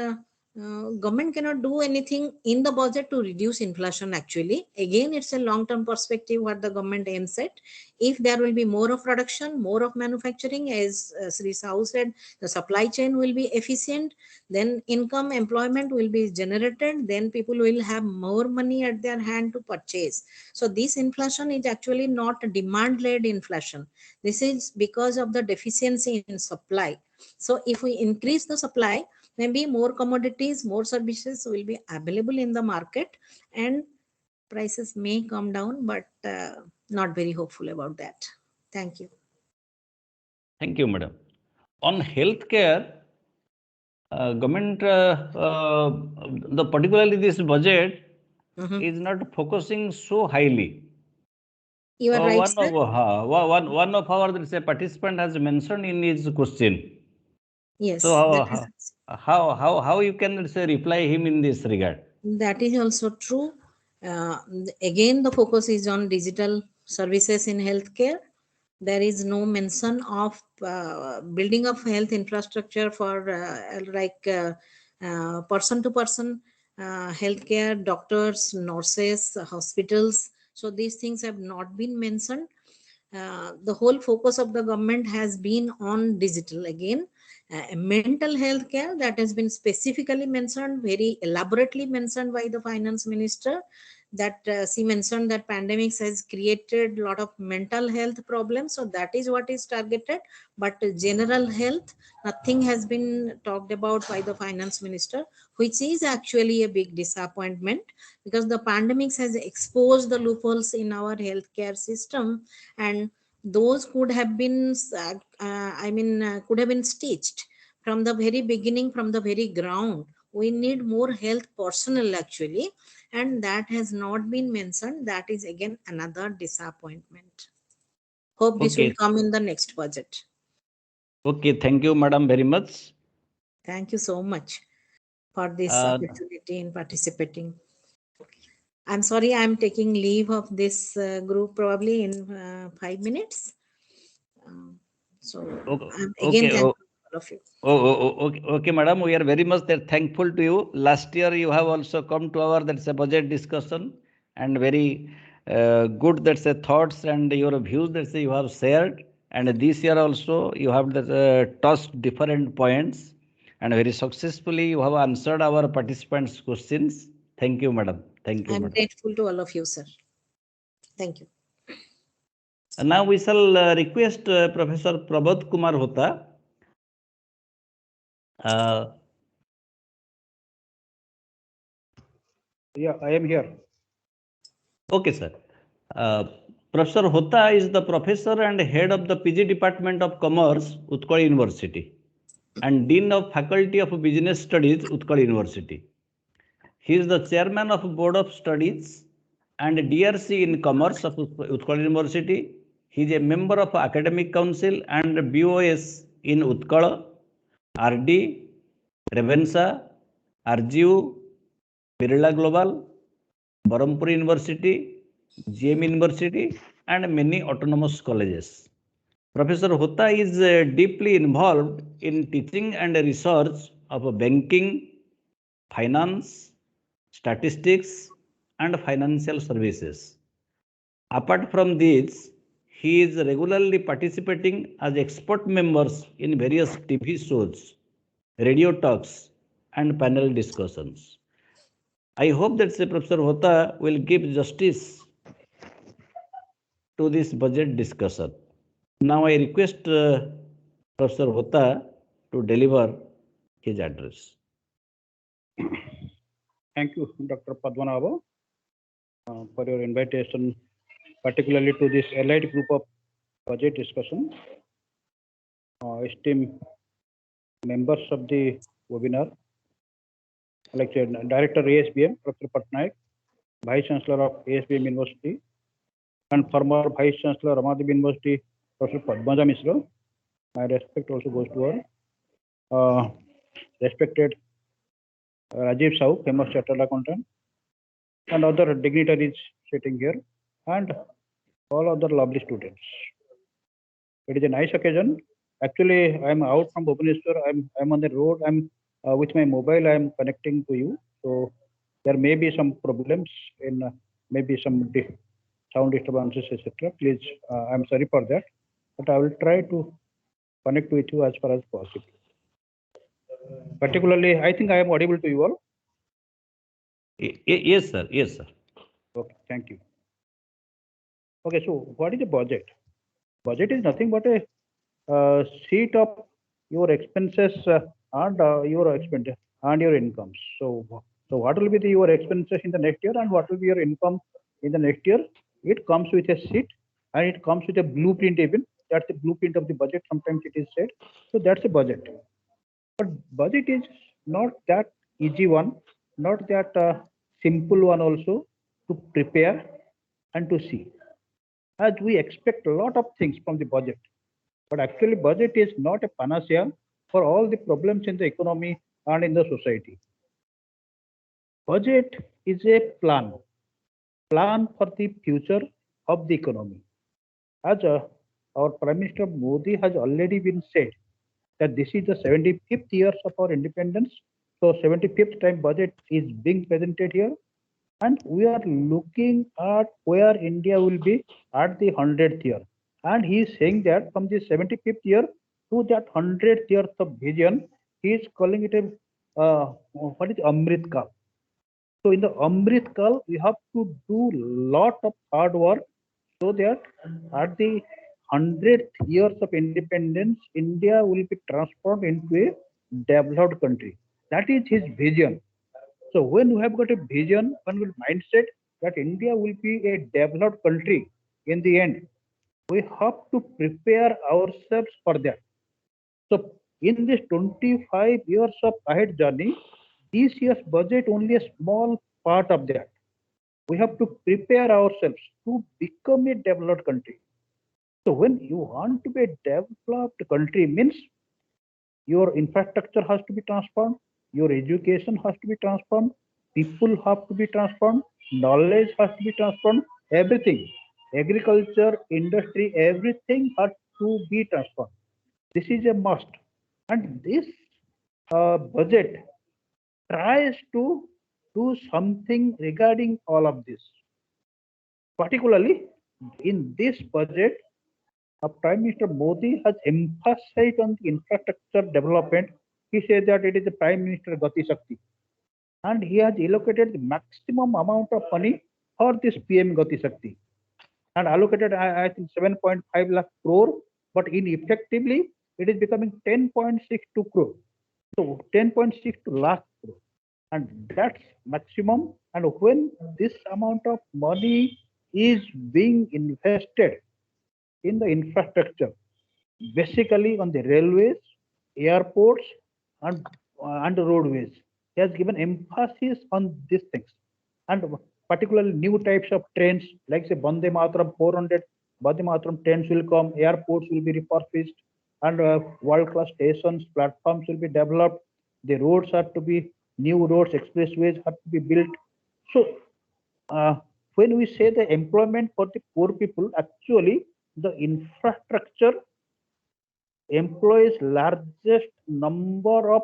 Speaker 1: government cannot do anything in the budget to reduce inflation. Actually, again, it's a long term perspective what the government aims at. If there will be more of production, more of manufacturing, as Sri Sahu said, the supply chain will be efficient, then income employment will be generated, then people will have more money at their hand to purchase. So this inflation is actually not demand led inflation. This is because of the deficiency in supply. So if we increase the supply, maybe more commodities, more services will be available in the market, and prices may come down, but not very hopeful about that. Thank you.
Speaker 2: Thank you, madam. On healthcare, government, the particularly this budget
Speaker 1: Mhm.
Speaker 2: is not focusing so highly.
Speaker 1: You are right,
Speaker 2: One
Speaker 1: sir.
Speaker 2: of one of our there is a participant has mentioned in his question. So
Speaker 1: Yes, that is
Speaker 2: how you can say reply him in this regard?
Speaker 1: that is also true. Uh, Again, the focus is on digital services in healthcare. There is no mention of building of health infrastructure for person to person healthcare, doctors, nurses, hospitals. So these things have not been mentioned. The whole focus of the government has been on digital. Again, mental health care, that has been specifically mentioned, very elaborately mentioned by the finance minister, that she mentioned that pandemics has created a lot of mental health problems, so that is what is targeted. But general health, nothing has been talked about by the finance minister, which is actually a big disappointment, because the pandemics has exposed the loopholes in our healthcare system, and those could have been could have been stitched from the very beginning, from the very ground. We need more health personnel actually, and that has not been mentioned. That is again another disappointment. Hope this will
Speaker 2: Okay,
Speaker 1: come in the next budget.
Speaker 2: okay. Thank you, madam, very much.
Speaker 1: Thank you so much for this
Speaker 2: Uh,
Speaker 1: opportunity in participating. I'm sorry, I'm taking leave of this group probably in 5 minutes. Um, so I'm again
Speaker 2: okay,
Speaker 1: thankful to all of you.
Speaker 2: okay, okay, madam. We are very much thankful to you. Last year, you have also come to our that's a budget discussion and very good that's a thoughts and your views that you have shared. And this year also, you have touched different points and very successfully you have answered our participants' questions. Thank you, madam. Thank you,
Speaker 1: I'm
Speaker 2: madam.
Speaker 1: grateful to all of you, sir. Thank you.
Speaker 2: Now we shall request Professor Prabodh Kumar Hota. Uh,
Speaker 4: Yeah, I am here.
Speaker 2: okay, sir. Uh, Professor Hota is the professor and head of the PG Department of Commerce, Utkal University, and Dean of Faculty of Business Studies, Utkal University. He is the chairman of Board of Studies and DRC in Commerce of Utkal University. He is a member of Academic Council and BOS in Utkal, RD, Revensa, RGU, Birla Global, Barampur University, GM University, and many autonomous colleges. Professor Hota is deeply involved in teaching and research of banking, finance, statistics, and financial services. Apart from this, he is regularly participating as expert members in various TV shows, radio talks, and panel discussions. I hope that Professor Hota will give justice to this budget discussion. Now I request Professor Hota to deliver his address.
Speaker 4: Thank you, Dr. Padmanabha, for your invitation, particularly to this allied group of budget discussion. Esteemed members of the webinar, like Director ASBM, Professor Patnaik, Vice Chancellor of ASBM University, and former Vice Chancellor Ramadip University, Professor Padmaja Misra. My respect also goes to our respected Rajiv Sahu, famous chartered accountant, and other dignitaries sitting here, and all other lovely students. It is a nice occasion. Actually, I'm out from Bhubaneswar. I'm on the road. I'm with my mobile. I'm connecting to you. So there may be some problems in maybe some sound disturbances, etc. Please, I'm sorry for that, but I will try to connect with you as far as possible. Particularly, I think I am audible to you all.
Speaker 2: Yes, sir. Yes, sir.
Speaker 4: Okay, thank you. Okay, so what is a budget? Budget is nothing but a sheet of your expenses and your expenditure and your incomes. So what will be your expenses in the next year and what will be your income in the next year? It comes with a sheet and it comes with a blueprint even. That's the blueprint of the budget. Sometimes it is said. So that's a budget. But budget is not that easy one, not that simple one also to prepare and to see. As we expect a lot of things from the budget, but actually budget is not a panacea for all the problems in the economy and in the society. Budget is a plan for the future of the economy. As our Prime Minister Modi has already been said that this is the 75th year of our independence. So 75th time budget is being presented here. And we are looking at where India will be at the 100th year. And he is saying that from the 75th year to that 100th year of vision, he is calling it a what is Amrit Kal. So in the Amrit Kal, we have to do lot of hard work so that at the 100th years of independence, India will be transformed into a developed country. That is his vision. So when we have got a vision, one will mindset that India will be a developed country in the end, we have to prepare ourselves for that. So in this 25 years of ahead journey, this year's budget only a small part of that. We have to prepare ourselves to become a developed country. So when you want to be a developed country means your infrastructure has to be transformed, your education has to be transformed, people have to be transformed, knowledge has to be transformed, everything, agriculture, industry, everything has to be transformed. This is a must. And this budget tries to do something regarding all of this. Particularly in this budget, Prime Minister Modi has emphasized on the infrastructure development. He said that it is the Prime Minister Gati Shakti. And he has allocated the maximum amount of money for this PM Gati Shakti. And allocated, I think, 7.5 lakh crore, but in effectively, it is becoming 10.62 crore. So 10.62 lakh crore. And that's maximum. And when this amount of money is being invested in the infrastructure, basically on the railways, airports, and roadways. He has given emphasis on these things, and particularly new types of trains, like say Vande Mataram 400 Vande Mataram trains will come, airports will be repurposed, and world-class stations, platforms will be developed. The roads have to be new roads, expressways have to be built. So when we say the employment for the poor people, actually the infrastructure employs largest number of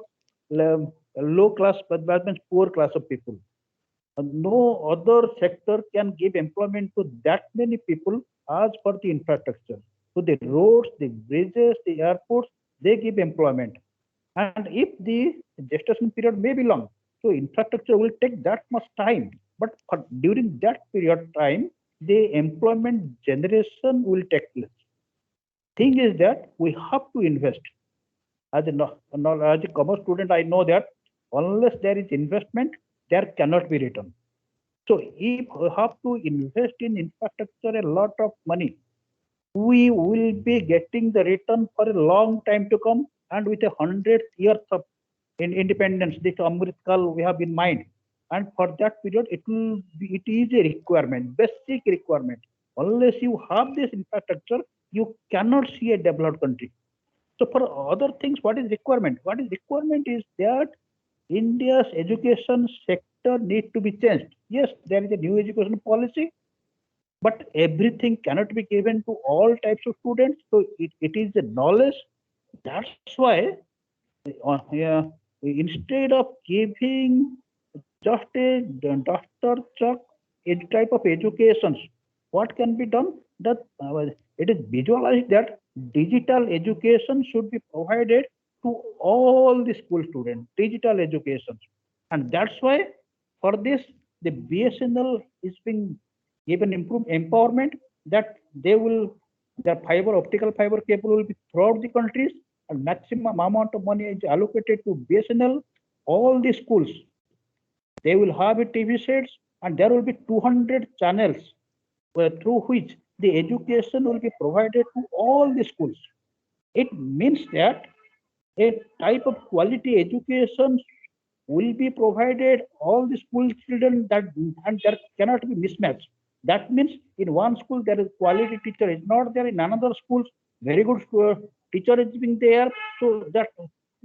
Speaker 4: low class, but poor class of people. No other sector can give employment to that many people as for the infrastructure. So the roads, the bridges, the airports, they give employment. And if the gestation period may be long, so infrastructure will take that much time. But during that period of time, the employment generation will take place. Thing is that we have to invest. As a commerce student, I know that unless there is investment, there cannot be return. So if we have to invest in infrastructure a lot of money, we will be getting the return for a long time to come, and with 100 years of independence, this Amrit Kal we have in mind. And for that period, it is a requirement, basic requirement. Unless you have this infrastructure, you cannot see a developed country. So for other things, what is requirement? What is requirement is that India's education sector needs to be changed. Yes, there is a new education policy, but everything cannot be given to all types of students. So it is a knowledge. That's why instead of giving just a doctor chuck type of educations, what can be done? That it is visualized that digital education should be provided to all the school students, digital education. And that's why for this, the BSNL is being given improved empowerment, that their optical fiber cable will be throughout the countries, and maximum amount of money is allocated to BSNL. All the schools, they will have a TV sets, and there will be 200 channels through which the education will be provided to all the schools. It means that a type of quality education will be provided all the school children, and there cannot be mismatch. That means in one school there is quality teacher is not there, in another school very good teacher is being there, so that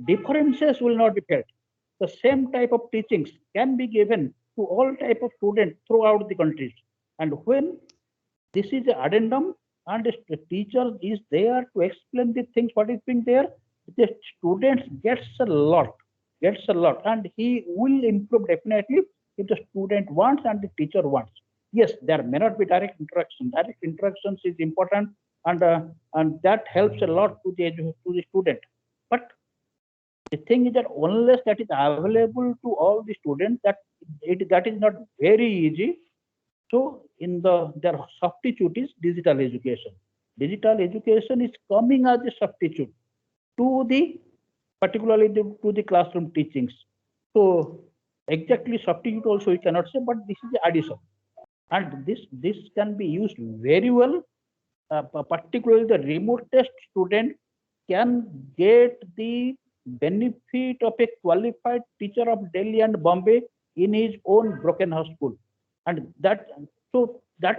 Speaker 4: differences will not be felt. The same type of teachings can be given to all type of students throughout the countries. And when this is an addendum and the teacher is there to explain the things what is being there, the students gets a lot, and he will improve definitely if the student wants and the teacher wants. Yes, there may not be direct interaction. Direct interactions is important, and that helps a lot to the student. But the thing is that unless that is available to all the students, that is not very easy. So their substitute is digital education. Digital education is coming as a substitute to particularly to the classroom teachings. So exactly substitute also we cannot say, but this is the addition. And this can be used very well, particularly the remotest student can get the benefit of a qualified teacher of Delhi and Bombay in his own broken house school. And that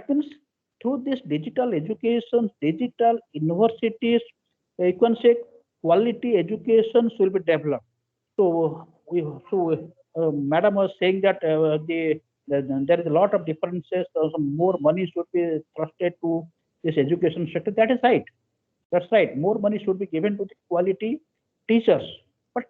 Speaker 4: means through this digital education, digital universities, you can say quality education will be developed. So Madam was saying that there is a lot of differences. Some more money should be trusted to this education sector. That is right. That's right. More money should be given to the quality teachers. But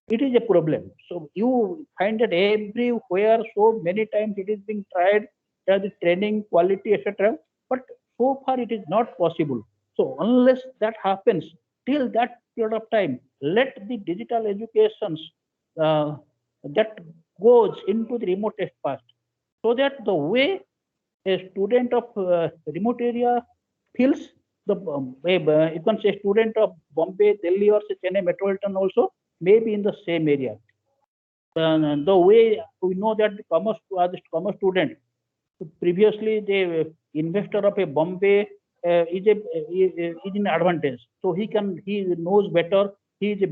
Speaker 4: it is a problem. So you find that everywhere, so many times it is being tried, the training, quality, etc. But so far it is not possible. So unless that happens, till that period of time, let the digital educations that goes into the remotest past, so that the way a student of remote area feels, you can say student of Bombay, Delhi, or say Chennai Metropolitan also may be in the same area. The way we know that the commerce student, previously the investor of a Bombay is in advantage. So he knows better. He is a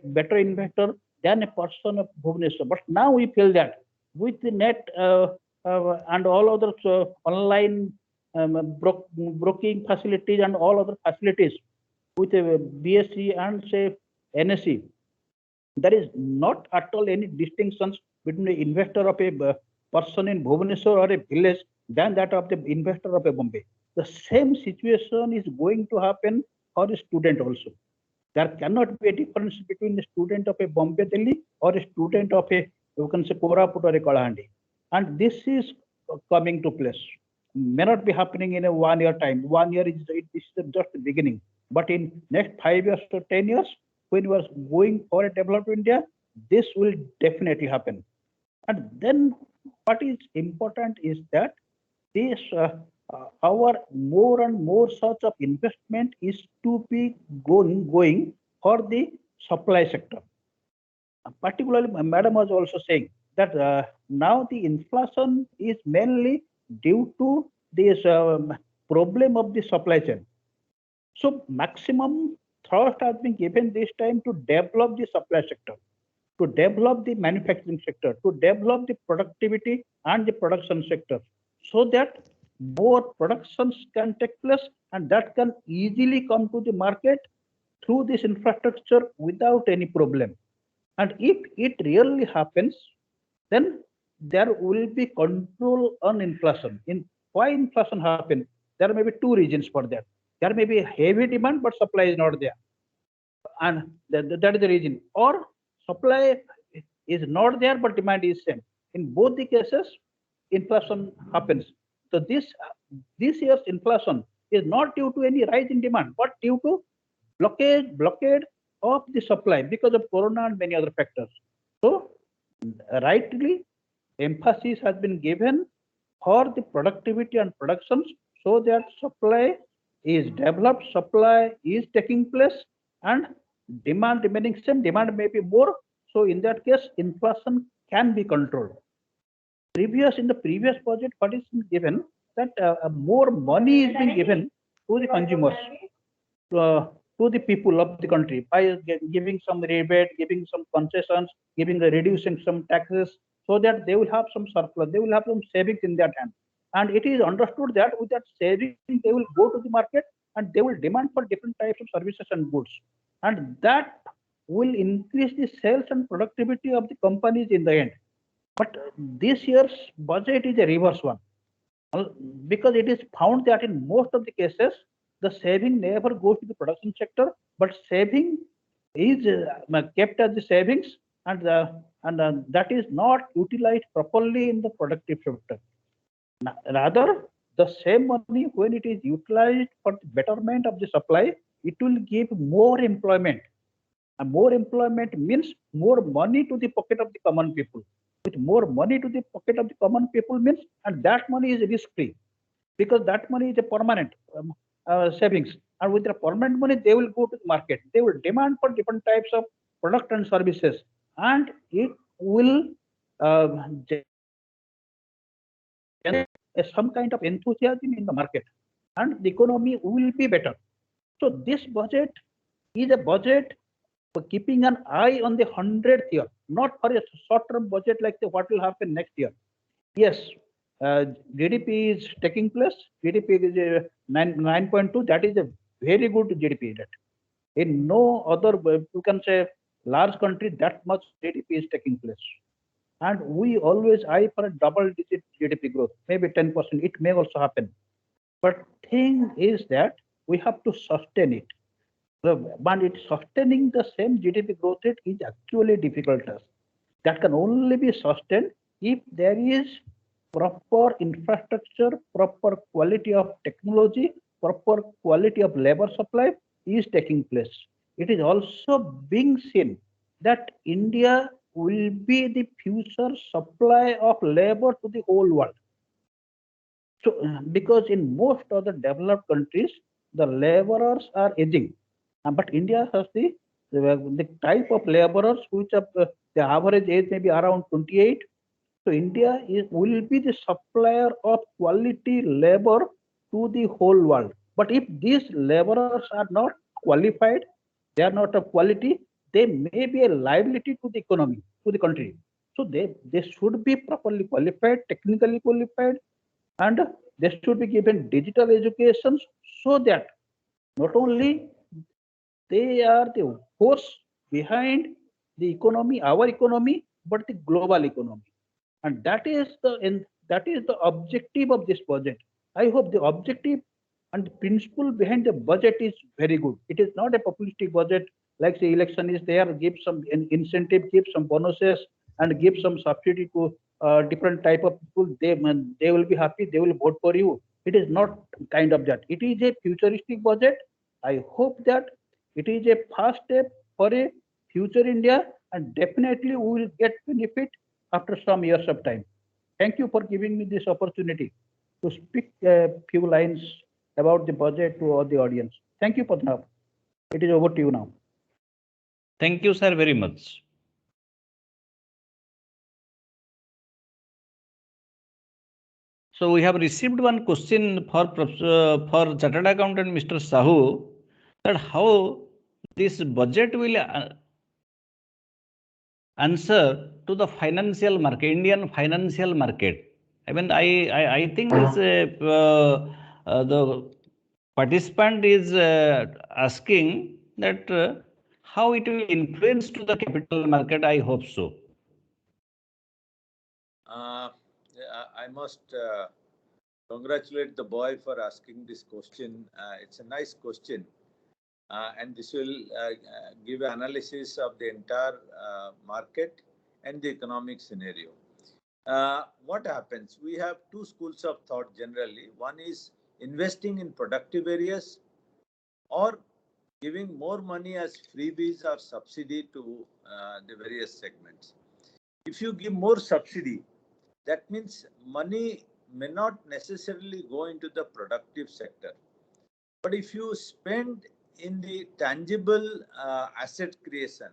Speaker 4: better investor than a person of Bhubaneswar. But now we feel that with the net and all other online broking facilities and all other facilities with a BSc and say NSC, there is not at all any distinctions between the investor of a person in Bhubaneswar or a village than that of the investor of a Bombay. The same situation is going to happen for a student also. There cannot be a difference between the student of a Bombay, Delhi, or a student of a, you can say, Koraput or a Kalahandi. And this is coming to place. May not be happening in a 1 year time. 1 year is just the beginning. But in next 5 years to 10 years, when you are going for a developed India, this will definitely happen. And then what is important is that this our more and more such of investment is to be going for the supply sector. Particularly, Madam was also saying that now the inflation is mainly due to this problem of the supply chain. So maximum thrust has been given this time to develop the supply sector, to develop the manufacturing sector, to develop the productivity and the production sector, so that more productions can take place and that can easily come to the market through this infrastructure without any problem. And if it really happens, then there will be control on inflation. Why inflation happen? There may be two reasons for that. There may be heavy demand, but supply is not there. And that is the reason. Or supply is not there, but demand is same. In both the cases, inflation happens. So this year's inflation is not due to any rise in demand, but due to blockade of the supply because of corona and many other factors. So rightly, emphasis has been given for the productivity and productions so that supply is developed, supply is taking place, and demand remaining same, demand may be more. So in that case, inflation can be controlled. In the previous budget, what is given that more money is being given to the consumers, to the people of the country by giving some rebate, giving some concessions, reducing some taxes, so that they will have some surplus, they will have some savings in their hand. And it is understood that with that saving, they will go to the market and they will demand for different types of services and goods. And that will increase the sales and productivity of the companies in the end. But this year's budget is a reverse one, because it is found that in most of the cases, the saving never goes to the production sector, but saving is kept as the savings, and that is not utilized properly in the productive sector. Rather, the same money, when it is utilized for the betterment of the supply, it will give more employment. And more employment means more money to the pocket of the common people. With more money to the pocket of the common people means, and that money is risk-free, because that money is a permanent savings. And with the permanent money, they will go to the market. They will demand for different types of product and services, and it will generate some kind of enthusiasm in the market, and the economy will be better. So this budget is a budget for keeping an eye on the 100th year, not for a short-term budget like what will happen next year. Yes, GDP is taking place. GDP is 9.2. That is a very good GDP rate. In no other, you can say, large country, that much GDP is taking place. And we always eye for a double-digit GDP growth, maybe 10%. It may also happen. But thing is that we have to sustain it. But sustaining the same GDP growth rate is actually a difficult task. That can only be sustained if there is proper infrastructure, proper quality of technology, proper quality of labor supply is taking place. It is also being seen that India will be the future supply of labor to the whole world. So, because in most other developed countries, the laborers are aging. But India has the type of laborers which have the average age may be around 28. So India will be the supplier of quality labor to the whole world. But if these laborers are not qualified, they are not of quality, they may be a liability to the economy, to the country. So they should be properly qualified, technically qualified, and they should be given digital education so that not only they are the force behind the economy, our economy, but the global economy. and that is the objective of this budget. I hope the objective and the principle behind the budget is very good. It is not a populistic budget like the election is there, give some incentive, give some bonuses, and give some subsidy to different type of people. They will be happy, they will vote for you. It is not kind of that. It is a futuristic budget. I hope that it is a first step for a future India, and definitely we will get benefit after some years of time. Thank you for giving me this opportunity to speak a few lines about the budget to all the audience. Thank you, Padmanabh. It is over to you now.
Speaker 2: Thank you, sir, very much. So we have received one question for Chartered Accountant Mr. Sahu, that how this budget will answer to the financial market, Indian financial market. I mean, I think this the participant is asking that how it will influence to the capital market. I hope so.
Speaker 3: I must congratulate the boy for asking this question. It's a nice question. And this will give an analysis of the entire market and the economic scenario. What happens? We have two schools of thought generally. One is investing in productive areas or giving more money as freebies or subsidy to the various segments. If you give more subsidy, that means money may not necessarily go into the productive sector. But if you spend in the tangible asset creation,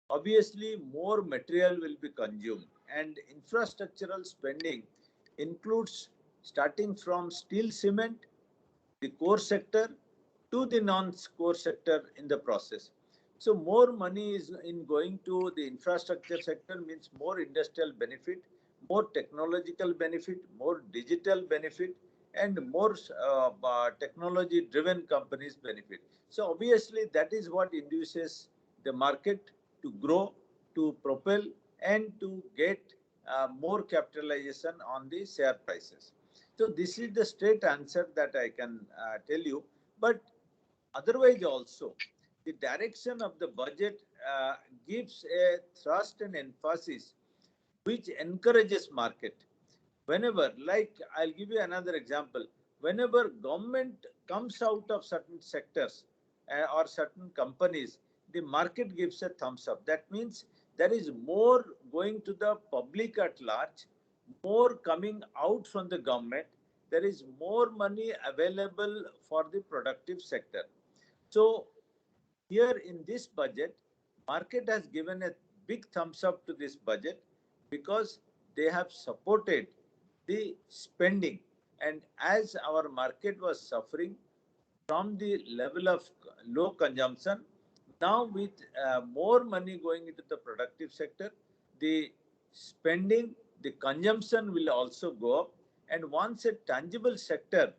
Speaker 3: obviously more material will be consumed, and infrastructural spending includes starting from steel, cement, the core sector, to the non-core sector in the process. So more money is in going to the infrastructure sector means more industrial benefit, more technological benefit, more digital benefit, and more technology-driven companies benefit. So obviously that is what induces the market to grow, to propel, and to get more capitalization on the share prices. So this is the straight answer that I can tell you. But otherwise also, the direction of the budget gives a thrust and emphasis which encourages market. Whenever, like I'll give you another example, whenever government comes out of certain sectors or certain companies, the market gives a thumbs up. That means there is more going to the public at large, more coming out from the government, there is more money available for the productive sector. So here in this budget, market has given a big thumbs up to this budget because they have supported the spending. And as our market was suffering from the level of low consumption, now with more money going into the productive sector, the spending, the consumption will also go up. And once a tangible sector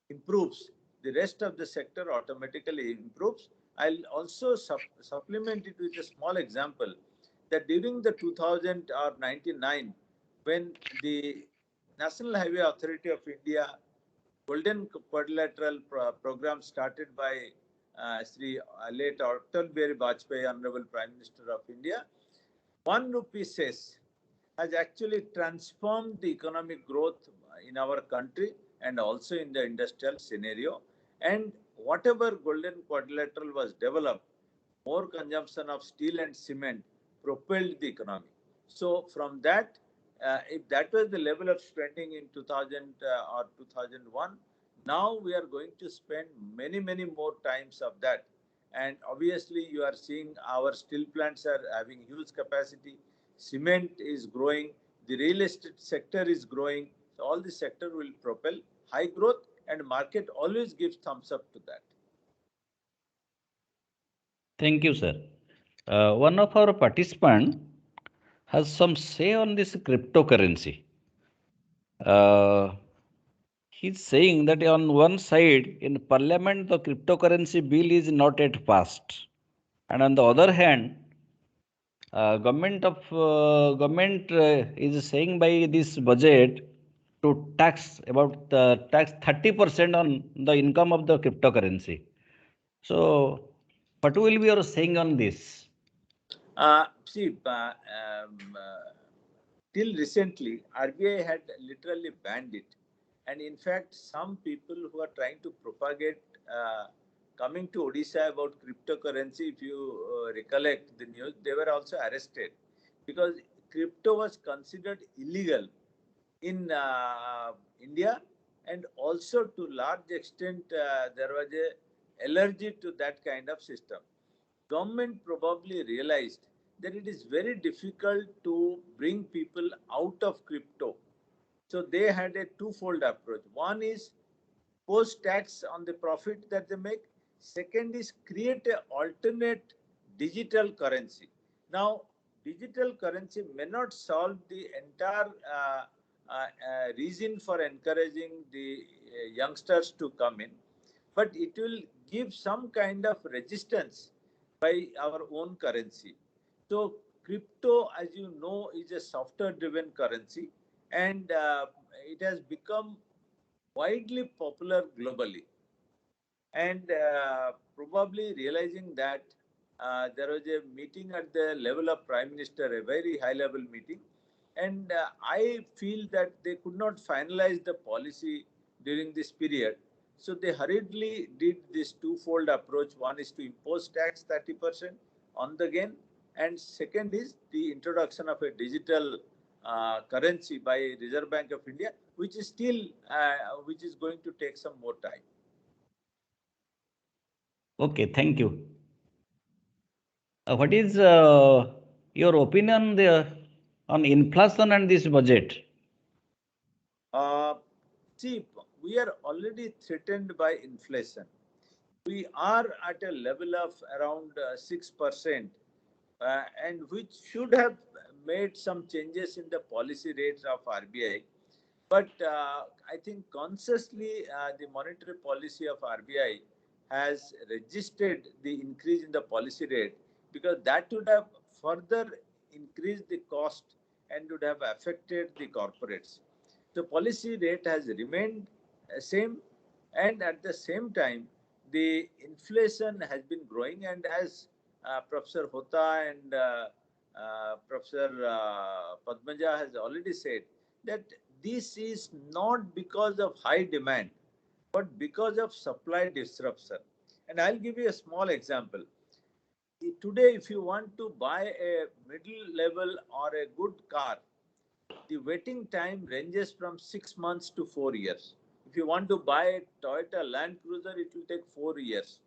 Speaker 3: improves, the rest of the sector automatically improves. I'll also supplement it with a small example that during the 2099, when the National Highway Authority of India Golden Quadrilateral Program started by Sri late Atal Bihari Vajpayee, Honorable Prime Minister of India, 1 rupee cess has actually transformed the economic growth in our country and also in the industrial scenario. And whatever Golden Quadrilateral was developed, more consumption of steel and cement propelled the economy. So from that, if that was the level of spending in 2000 or 2001, now we are going to spend many, many more times of that. And obviously you are seeing our steel plants are having huge capacity, cement is growing, the real estate sector is growing. So all the sector will propel high growth, and market always gives thumbs up to that.
Speaker 2: Thank you, sir. One of our participants has some say on this cryptocurrency. He's saying that on one side, in Parliament, the cryptocurrency bill is not yet passed. And on the other hand, Government is saying by this budget to tax about the tax 30% on the income of the cryptocurrency. So, what will be your saying on this?
Speaker 3: See, till recently, RBI had literally banned it. And in fact, some people who are trying to propagate coming to Odisha about cryptocurrency, if you recollect the news, they were also arrested because crypto was considered illegal in India, and also to large extent there was a allergy to that kind of system. Government probably realized that it is very difficult to bring people out of crypto. So they had a twofold approach. One is post tax on the profit that they make. Second is create an alternate digital currency. Now, digital currency may not solve the entire reason for encouraging the youngsters to come in, but it will give some kind of resistance by our own currency. So crypto, as you know, is a software-driven currency, and it has become widely popular globally. And probably realizing that there was a meeting at the level of Prime Minister, a very high-level meeting, and I feel that they could not finalize the policy during this period. So they hurriedly did this twofold approach. One is to impose tax 30% on the gain, and second is the introduction of a digital currency by Reserve Bank of India, which is still which is going to take some more time.
Speaker 2: Okay, thank you. What is your opinion there on inflation and this budget?
Speaker 3: See, we are already threatened by inflation. We are at a level of around 6%, and which should have made some changes in the policy rates of RBI. But I think consciously the monetary policy of RBI has registered the increase in the policy rate, because that would have further increased the cost and would have affected the corporates. The policy rate has remained same, and at the same time the inflation has been growing, and as Professor Hota and Professor Padmaja has already said, that this is not because of high demand, but because of supply disruption. And I'll give you a small example. Today, if you want to buy a middle level or a good car, the waiting time ranges from 6 months to 4 years. If you want to buy a Toyota Land Cruiser, it will take 4 years.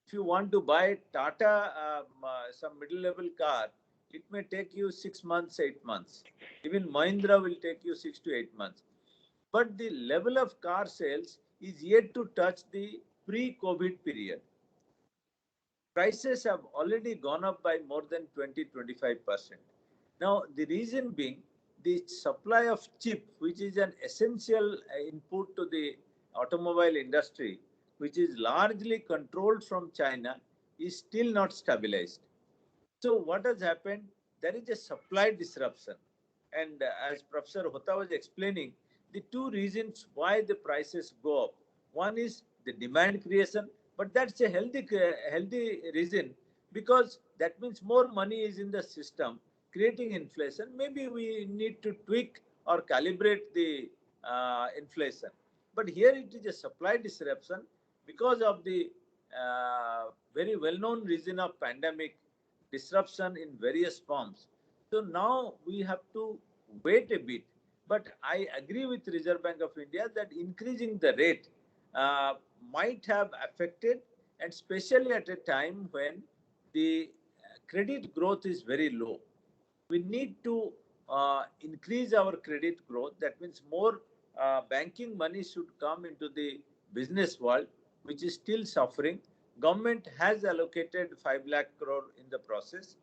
Speaker 3: If you want to buy Tata, some middle level car, it may take you 6 months, 8 months. Even Mahindra will take you 6 to 8 months. But the level of car sales is yet to touch the pre-COVID period. Prices have already gone up by more than 20-25%. Now, the reason being, the supply of chip, which is an essential input to the automobile industry, which is largely controlled from China, is still not stabilized. So what has happened? There is a supply disruption. And as Professor Hota was explaining, the two reasons why the prices go up. One is the demand creation, but that's a healthy reason, because that means more money is in the system creating inflation. Maybe we need to tweak or calibrate the inflation. But here it is a supply disruption because of the very well-known reason of pandemic, disruption in various forms. So now we have to wait a bit. But I agree with Reserve Bank of India that increasing the rate might have affected, and especially at a time when the credit growth is very low. We need to increase our credit growth. That means more banking money should come into the business world, which is still suffering. Government has allocated 5 lakh crore in the process,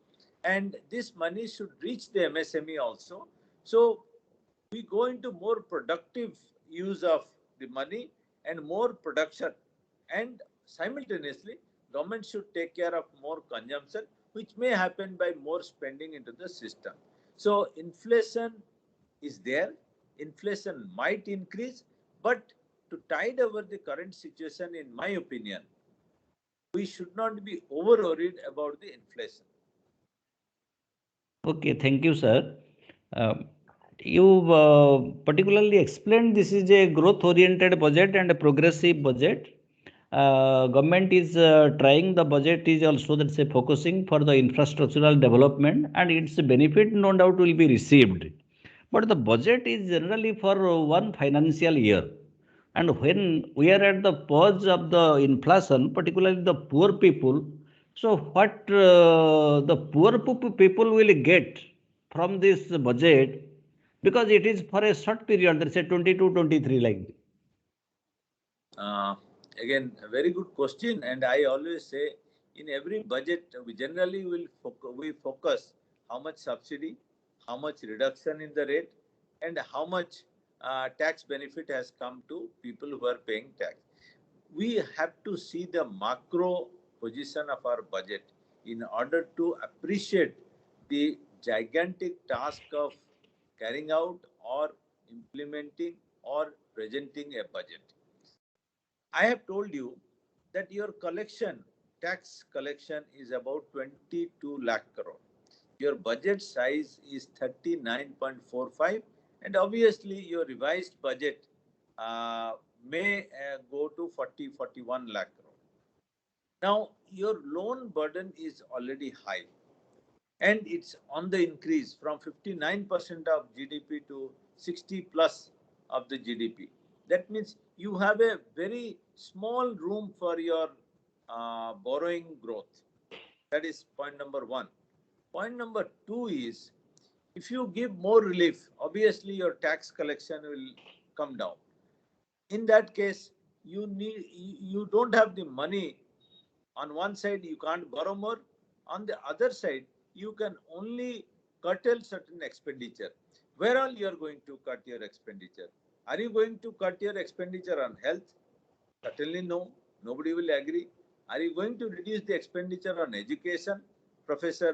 Speaker 3: and this money should reach the MSME also. So we go into more productive use of the money and more production, and simultaneously government should take care of more consumption, which may happen by more spending into the system. So inflation is there, inflation might increase, but to tide over the current situation, in my opinion, we should not be over worried about the inflation.
Speaker 2: Okay, thank you, sir. You particularly explained this is a growth-oriented budget and a progressive budget. Government is trying the budget is also, let's say, focusing for the infrastructural development, and its benefit no doubt will be received. But the budget is generally for one financial year. And when we are at the purge of the inflation, particularly the poor people, so what the poor people will get from this budget, because it is for a short period, let's say 22-23 like.
Speaker 3: Again, a very good question, and I always say in every budget we generally will focus how much subsidy, how much reduction in the rate, and how much tax benefit has come to people who are paying tax. We have to see the macro position of our budget in order to appreciate the gigantic task of carrying out or implementing or presenting a budget. I have told you that your collection, tax collection, is about 22 lakh crore. Your budget size is 39.45, and obviously your revised budget may go to 41 lakh crore. Now, your loan burden is already high, and it's on the increase from 59% of GDP to 60 plus of the GDP. That means you have a very small room for your borrowing growth. That is point number one. Point number two is, if you give more relief, obviously your tax collection will come down. In that case, you don't have the money. On one side, you can't borrow more. On the other side, you can only curtail certain expenditure. Where all you are going to cut your expenditure? Are you going to cut your expenditure on health? Certainly no. Nobody will agree. Are you going to reduce the expenditure on education? Professor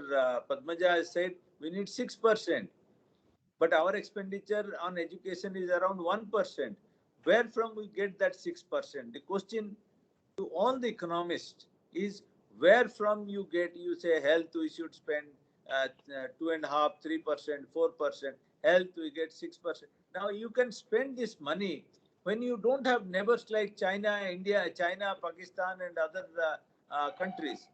Speaker 3: Padmaja has said we need 6%. But our expenditure on education is around 1%. Where from we get that 6%? The question to all the economists is, where from you get, you say health we should spend 2.5%, 3%, 4%, health we get 6%. Now you can spend this money when you don't have neighbors like China, India, China, Pakistan and other countries.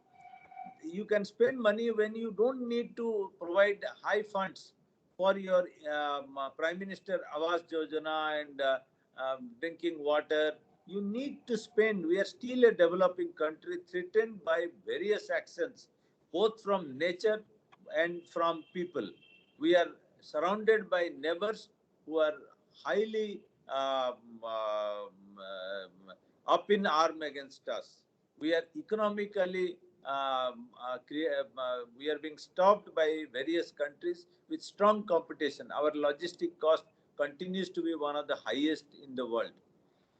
Speaker 3: You can spend money when you don't need to provide high funds for your Prime Minister Awas Yojana and drinking water. You need to spend. We are still a developing country threatened by various actions, both from nature and from people. We are surrounded by neighbors who are highly up in arm against us. We are economically, we are being stopped by various countries with strong competition. Our logistic cost continues to be one of the highest in the world.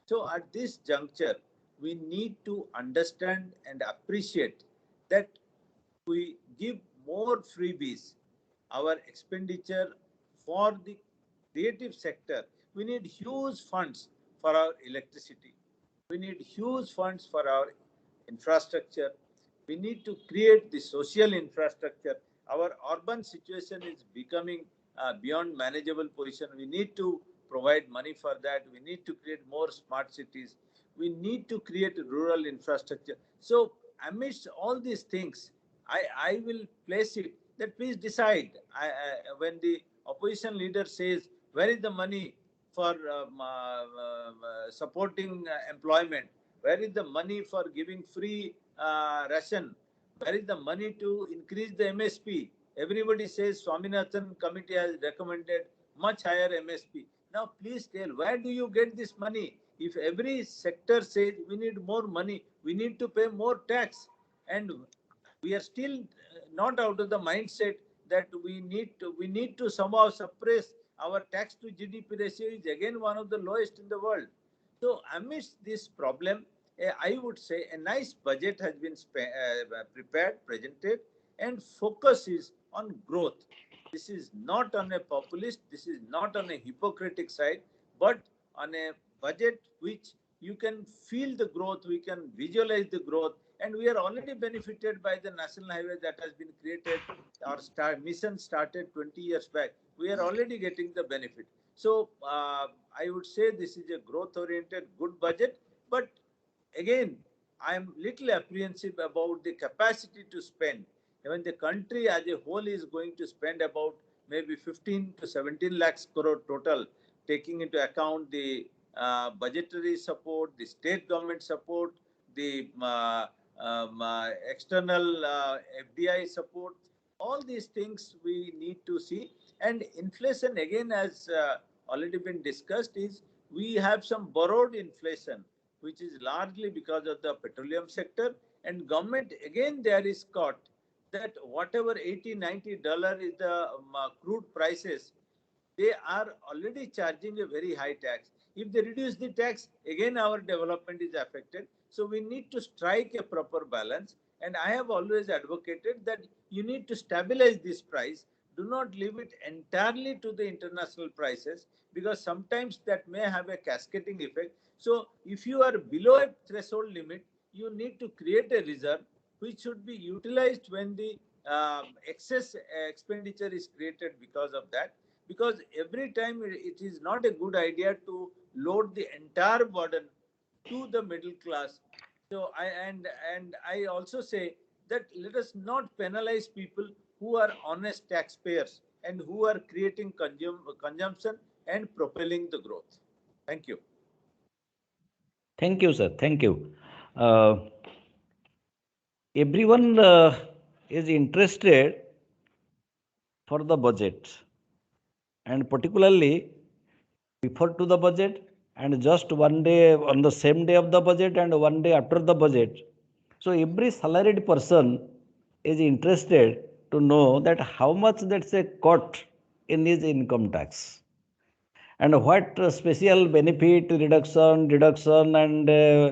Speaker 3: So at this juncture, we need to understand and appreciate that we give more freebies, our expenditure for the creative sector. We need huge funds for our electricity. We need huge funds for our infrastructure. We need to create the social infrastructure. Our urban situation is becoming beyond manageable position. We need to provide money for that. We need to create more smart cities. We need to create rural infrastructure. So amidst all these things, I will place it that please decide. When the opposition leader says, where is the money for supporting employment? Where is the money for giving free ration? Where is the money to increase the MSP? Everybody says Swaminathan committee has recommended much higher MSP. Now, please tell, where do you get this money? If every sector says we need more money, we need to pay more tax. And we are still not out of the mindset that we need to somehow suppress our tax to GDP ratio is again one of the lowest in the world. So amidst this problem, I would say a nice budget has been prepared, presented. and focus is on growth. This is not on a populist, this is not on a hypocritic side, but on a budget which you can feel the growth, we can visualize the growth, and we are already benefited by the national highway that has been created. Our mission started 20 years back. We are already getting the benefit. So I would say this is a growth-oriented, good budget. But again, I am little apprehensive about the capacity to spend. When the country as a whole is going to spend about maybe 15 to 17 lakhs crore total, taking into account the budgetary support, the state government support, the external FDI support, all these things we need to see. And inflation, again, has already been discussed, is we have some borrowed inflation, which is largely because of the petroleum sector. And government, again, there is caught that whatever $80-90 is the crude prices, they are already charging a very high tax. If they reduce the tax, again our development is affected. So we need to strike a proper balance. And I have always advocated that you need to stabilize this price. Do not leave it entirely to the international prices, because sometimes that may have a cascading effect. So if you are below a threshold limit, you need to create a reserve which should be utilized when the excess expenditure is created because of that. Because every time it is not a good idea to load the entire burden to the middle class. So I also say that let us not penalize people who are honest taxpayers and who are creating consumption and propelling the growth. Thank you.
Speaker 2: Thank you, sir. Thank you. Everyone is interested for the budget, and particularly refer to the budget, and just one day on the same day of the budget and one day after the budget. So every salaried person is interested to know that how much that's a cut in his income tax, and what special benefit, deduction and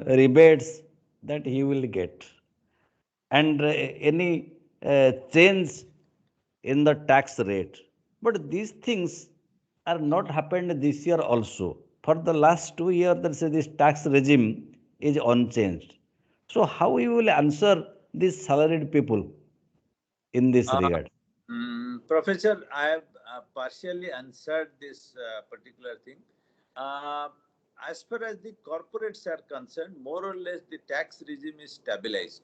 Speaker 2: rebates that he will get, and any change in the tax rate. But these things are not happened this year also. For the last 2 years, this tax regime is unchanged. So how you will answer these salaried people in this regard?
Speaker 3: Professor, I have partially answered this particular thing. As far as the corporates are concerned, more or less the tax regime is stabilized.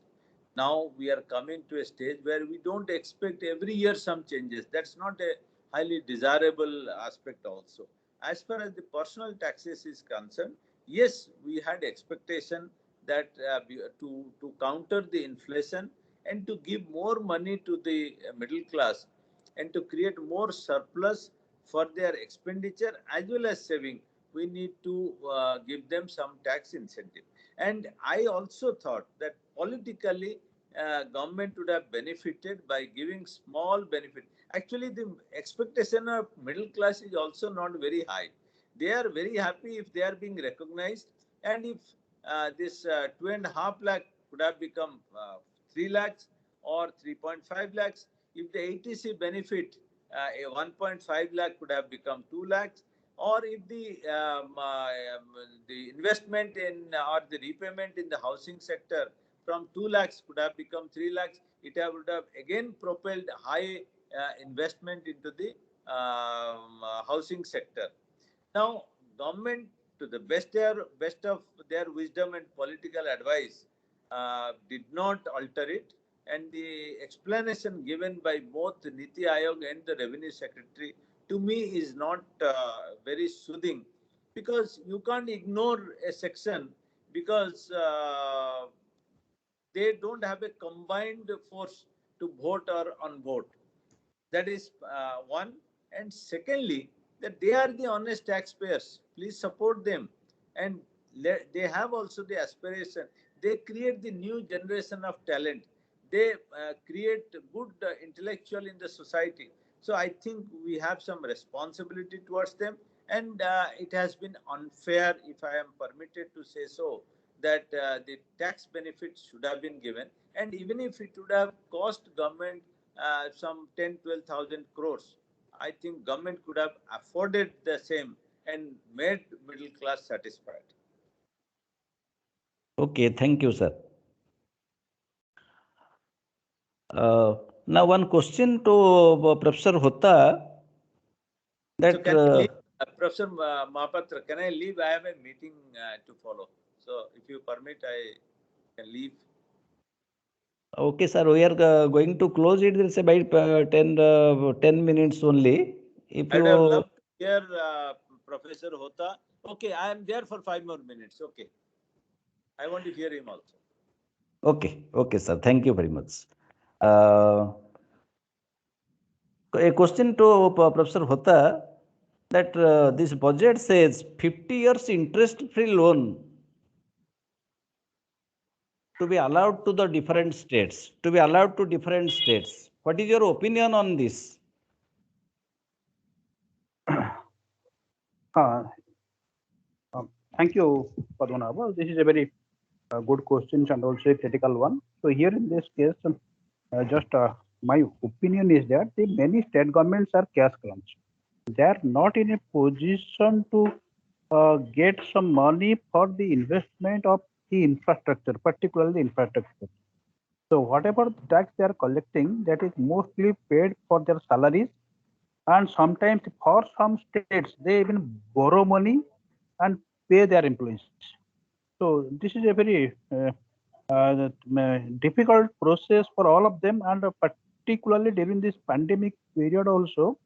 Speaker 3: Now we are coming to a stage where we don't expect every year some changes. That's not a highly desirable aspect also. As far as the personal taxes is concerned, yes, we had expectation that to counter the inflation and to give more money to the middle class and to create more surplus for their expenditure as well as saving, we need to give them some tax incentive. And I also thought that politically government would have benefited by giving small benefit. Actually, the expectation of middle class is also not very high. They are very happy if they are being recognized, and if this 2.5 lakh could have become 3 lakhs or 3.5 lakhs. If the ATC benefit, a 1.5 lakh could have become 2 lakhs, or if the investment in or the repayment in the housing sector from 2 lakhs could have become 3 lakhs, it would have again propelled high investment into the housing sector. Now, government, to the best of their wisdom and political advice, did not alter it. And the explanation given by both Niti Aayog and the Revenue Secretary to me is not very soothing, because you can't ignore a section because they don't have a combined force to vote or unvote. That is one. And secondly, that they are the honest taxpayers. Please support them. And they have also the aspiration. They create the new generation of talent. They create good intellectual in the society. So I think we have some responsibility towards them. And it has been unfair, if I am permitted to say so, that the tax benefits should have been given. And even if it would have cost government some 10-12,000 crores. I think government could have afforded the same and made middle class satisfied.
Speaker 2: Okay, thank you, sir. Now, one question to Professor Hota. That
Speaker 3: So can I leave, Professor Mahapatra, can I leave? I have a meeting to follow. So if you permit, I can leave.
Speaker 2: okay, sir, we are going to close it. It's about 10 minutes only. If
Speaker 3: I would have
Speaker 2: you
Speaker 3: loved to hear Professor Hota. Okay, I am there for 5 more minutes. Okay. I want to hear him also.
Speaker 2: okay, sir. Thank you very much. A question to Professor Hota, that this budget says 50 years interest-free loan to be allowed to the different states, What is your opinion on this?
Speaker 4: Thank you, Padmanabha. This is a very good question and also a critical one. So here in this case, my opinion is that the many state governments are cash crunch. They are not in a position to get some money for the investment of the infrastructure, particularly infrastructure. So whatever tax they are collecting, that is mostly paid for their salaries, and sometimes for some states they even borrow money and pay their employees. So this is a very difficult process for all of them, and particularly during this pandemic period also,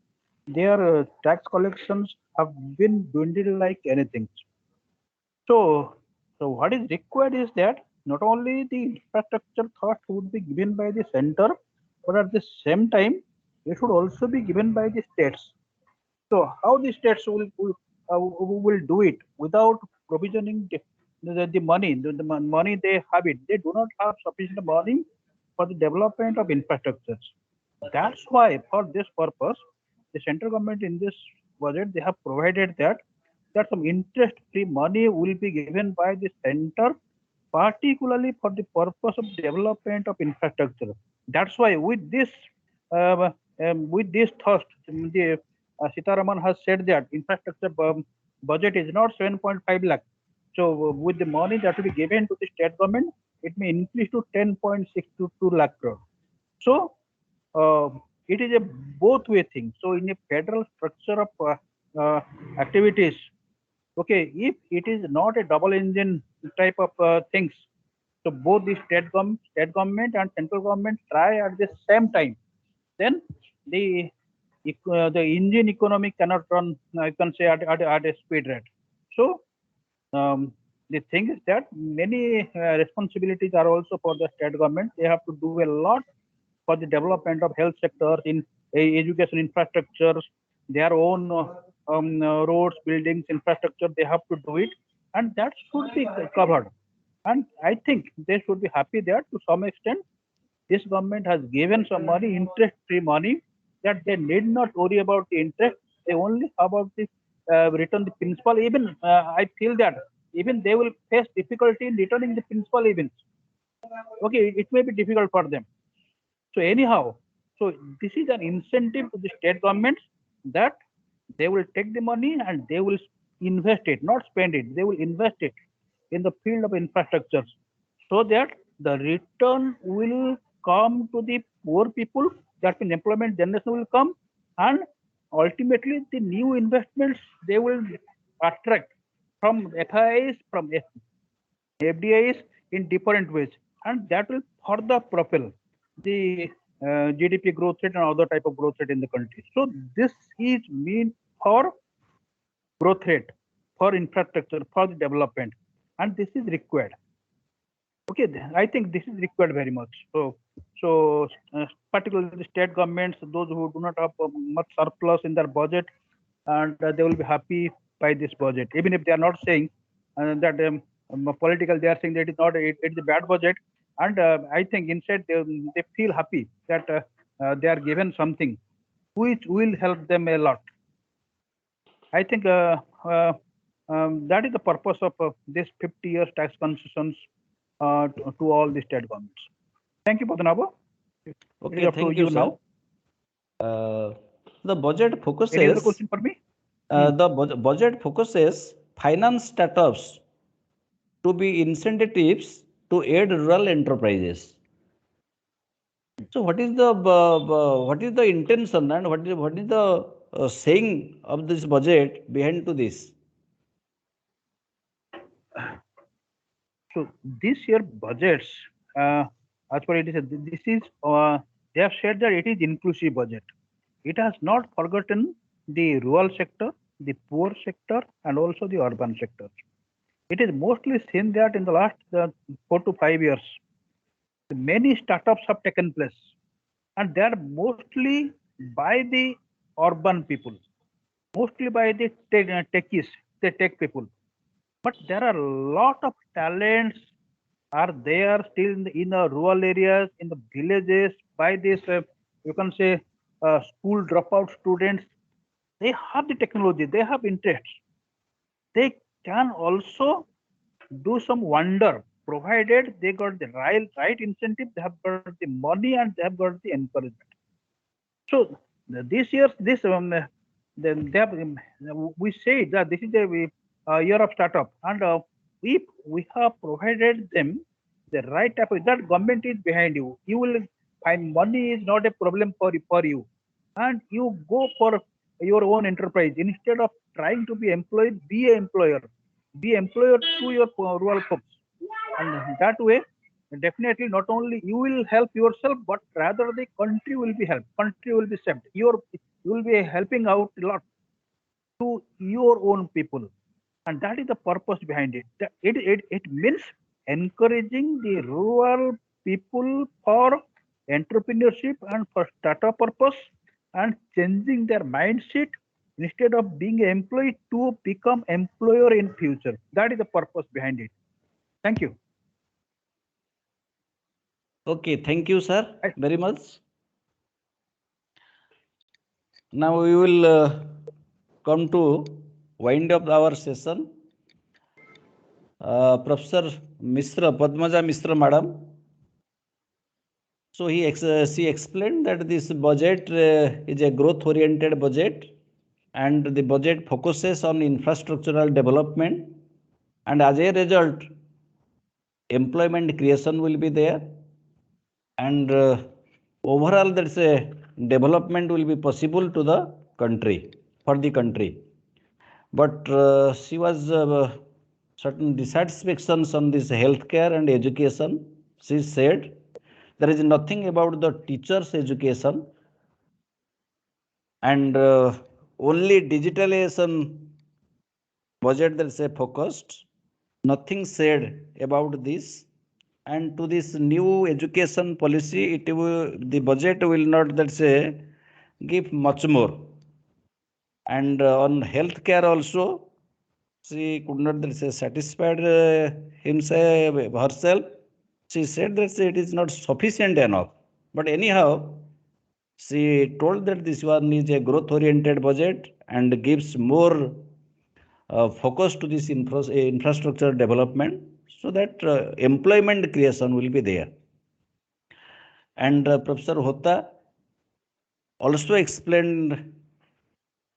Speaker 4: their tax collections have been dwindled like anything. So what is required is that not only the infrastructure thought would be given by the center, but at the same time, it should also be given by the states. So how the states will do it without provisioning the money, the money they have it. They do not have sufficient money for the development of infrastructures. That's why for this purpose, the central government in this budget, they have provided that some interest-free money will be given by the center, particularly for the purpose of development of infrastructure. That's why with this thrust, the Sitaraman has said that infrastructure budget is not 7.5 lakh. So with the money that will be given to the state government, it may increase to 10.622 lakh crore. So it is a both way thing. So in a federal structure of activities, okay, if it is not a double engine type of things, so both the state government and central government try at the same time, then the engine economy cannot run, I can say, at a speed rate. So the thing is that many responsibilities are also for the state government. They have to do a lot for the development of health sector, in education infrastructures, their own roads, buildings, infrastructure. They have to do it, and that should be covered. And I think they should be happy that to some extent this government has given some money, interest-free money, that they need not worry about the interest. They only about the return the principal. Even I feel that even they will face difficulty in returning the principal even. Okay, it may be difficult for them. So anyhow, so this is an incentive to the state governments that they will take the money and they will invest it, not spend it. They will invest it in the field of infrastructures, so that the return will come to the poor people, that means employment generation will come, and ultimately the new investments they will attract from FIIs, from FDIs in different ways, and that will further propel the GDP growth rate and other type of growth rate in the country. So this is mean for growth rate, for infrastructure, for the development, and this is required. Okay, I think this is required very much. So particularly the state governments, those who do not have much surplus in their budget, and they will be happy by this budget, even if they are not saying that political. They are saying that it is not. It is a bad budget, and I think instead they feel happy that they are given something which will help them a lot. I think that is the purpose of this 50 years tax concessions to all the state governments. Thank you, Padmanabha.
Speaker 2: Okay, thank you, sir. The budget focuses.
Speaker 4: Any other question for me?
Speaker 2: The budget focuses finance startups to be incentives to aid rural enterprises. So, what is the intention and what is the saying of this budget behind to this?
Speaker 4: So this year budgets, as per it is, this is they have said that it is inclusive budget. It has not forgotten the rural sector, the poor sector, and also the urban sector. It is mostly seen that in the last 4 to 5 years, many startups have taken place, and they are mostly by the urban people, mostly by the techies, the tech people. But there are a lot of talents are there still in the rural areas, in the villages, by this, you can say, school dropout students. They have the technology, they have interests. They can also do some wonder, provided they got the right incentive, they have got the money, and they have got the encouragement. So this year, then they have, we say that this is a year of startup, and if we have provided them the right type of, that government is behind you, you will find money is not a problem for you, and you go for your own enterprise instead of trying to be employed. Be an employer, to your rural folks, and that way definitely not only you will help yourself, but rather the country will be helped, country will be saved. You will be helping out a lot to your own people, and that is the purpose behind it. It means encouraging the rural people for entrepreneurship and for startup purpose, and changing their mindset instead of being an employee to become employer in future. That is the purpose behind it. Thank you.
Speaker 2: Okay, thank you, sir, very much. Now we will come to wind up our session. Professor Mishra, Padmaja Mishra, madam. So she explained that this budget is a growth-oriented budget, and the budget focuses on infrastructural development, and as a result, employment creation will be there, and overall there's a development will be possible to the country, for the country. But she was certain dissatisfactions on this healthcare and education. She said there is nothing about the teachers' education, and only digitalization budget that is focused. Nothing said about this, and to this new education policy, the budget will not, let's say, give much more. And on healthcare also, she could not, let's say, satisfied herself. She said that it is not sufficient enough. But anyhow, she told that this one is a growth-oriented budget and gives more focus to this infrastructure development, so that employment creation will be there. And Professor Hota also explained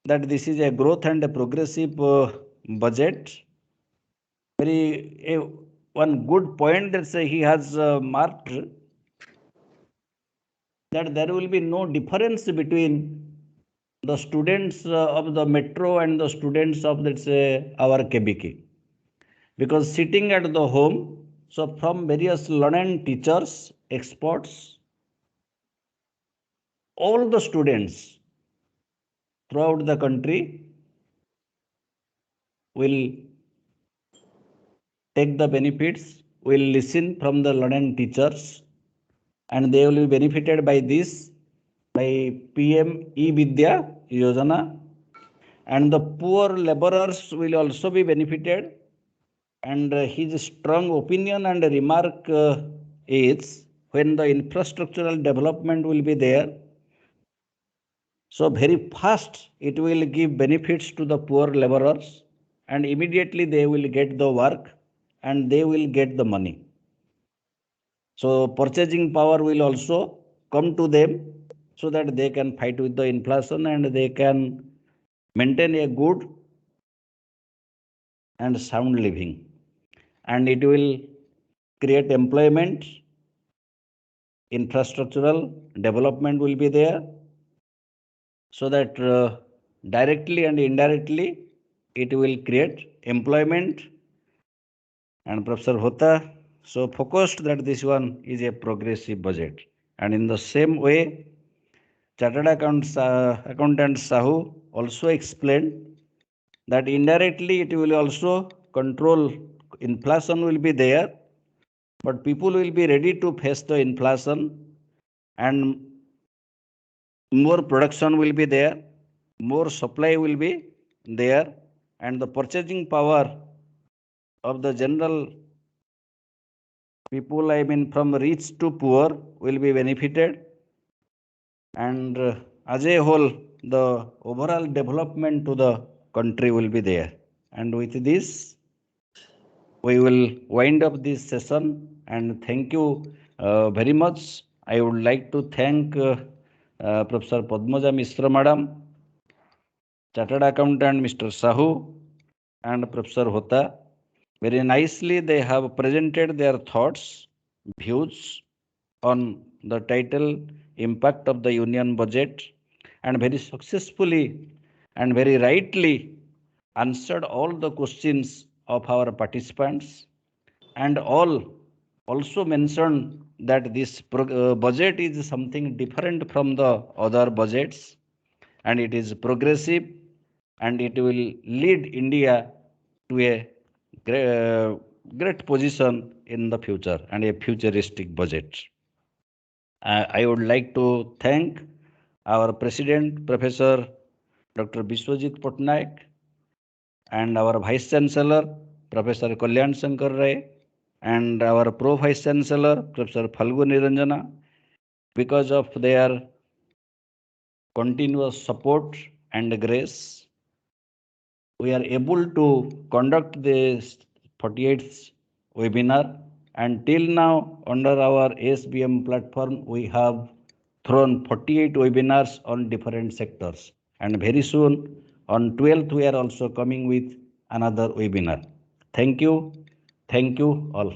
Speaker 2: that this is a growth and a progressive budget. One good point that he has marked, that there will be no difference between the students of the metro and the students of, let's say, our KBK, because sitting at the home, so from various learned teachers, experts, all the students throughout the country will take the benefits, will listen from the learned teachers, and they will be benefited by this, by PM E-Vidya Yojana, and the poor laborers will also be benefited. And his strong opinion and remark is, when the infrastructural development will be there, so very fast it will give benefits to the poor laborers, and immediately they will get the work and they will get the money. So purchasing power will also come to them so that they can fight with the inflation and they can maintain a good and sound living. And it will create employment, infrastructural development will be there, so that directly and indirectly it will create employment. And Professor Hota so focused that this one is a progressive budget. And in the same way, Chartered Accountant Sahu also explained that indirectly it will also control inflation will be there, but people will be ready to face the inflation and more production will be there, more supply will be there, and the purchasing power of the general people, I mean from rich to poor, will be benefited. And as a whole, the overall development to the country will be there. And with this, we will wind up this session. And thank you very much. I would like to thank Professor Padmaja Mishra Madam, Chartered Accountant Mr. Sahu, and Professor Hota. Very nicely, they have presented their thoughts, views on the title Impact of the Union Budget, and very successfully and very rightly answered all the questions of our participants, and all also mentioned that this budget is something different from the other budgets, and it is progressive, and it will lead India to a great position in the future and a futuristic budget. I would like to thank our President, Professor Dr. Biswajit Patnaik, and our Vice Chancellor, Professor Kalyan Shankar Ray, and our Pro Vice Chancellor, Professor Phalgu Niranjana, because of their continuous support and grace, we are able to conduct this 48th webinar. And till now, under our ASBM platform, we have thrown 48 webinars on different sectors. And very soon, on 12th, we are also coming with another webinar. Thank you. Thank you all.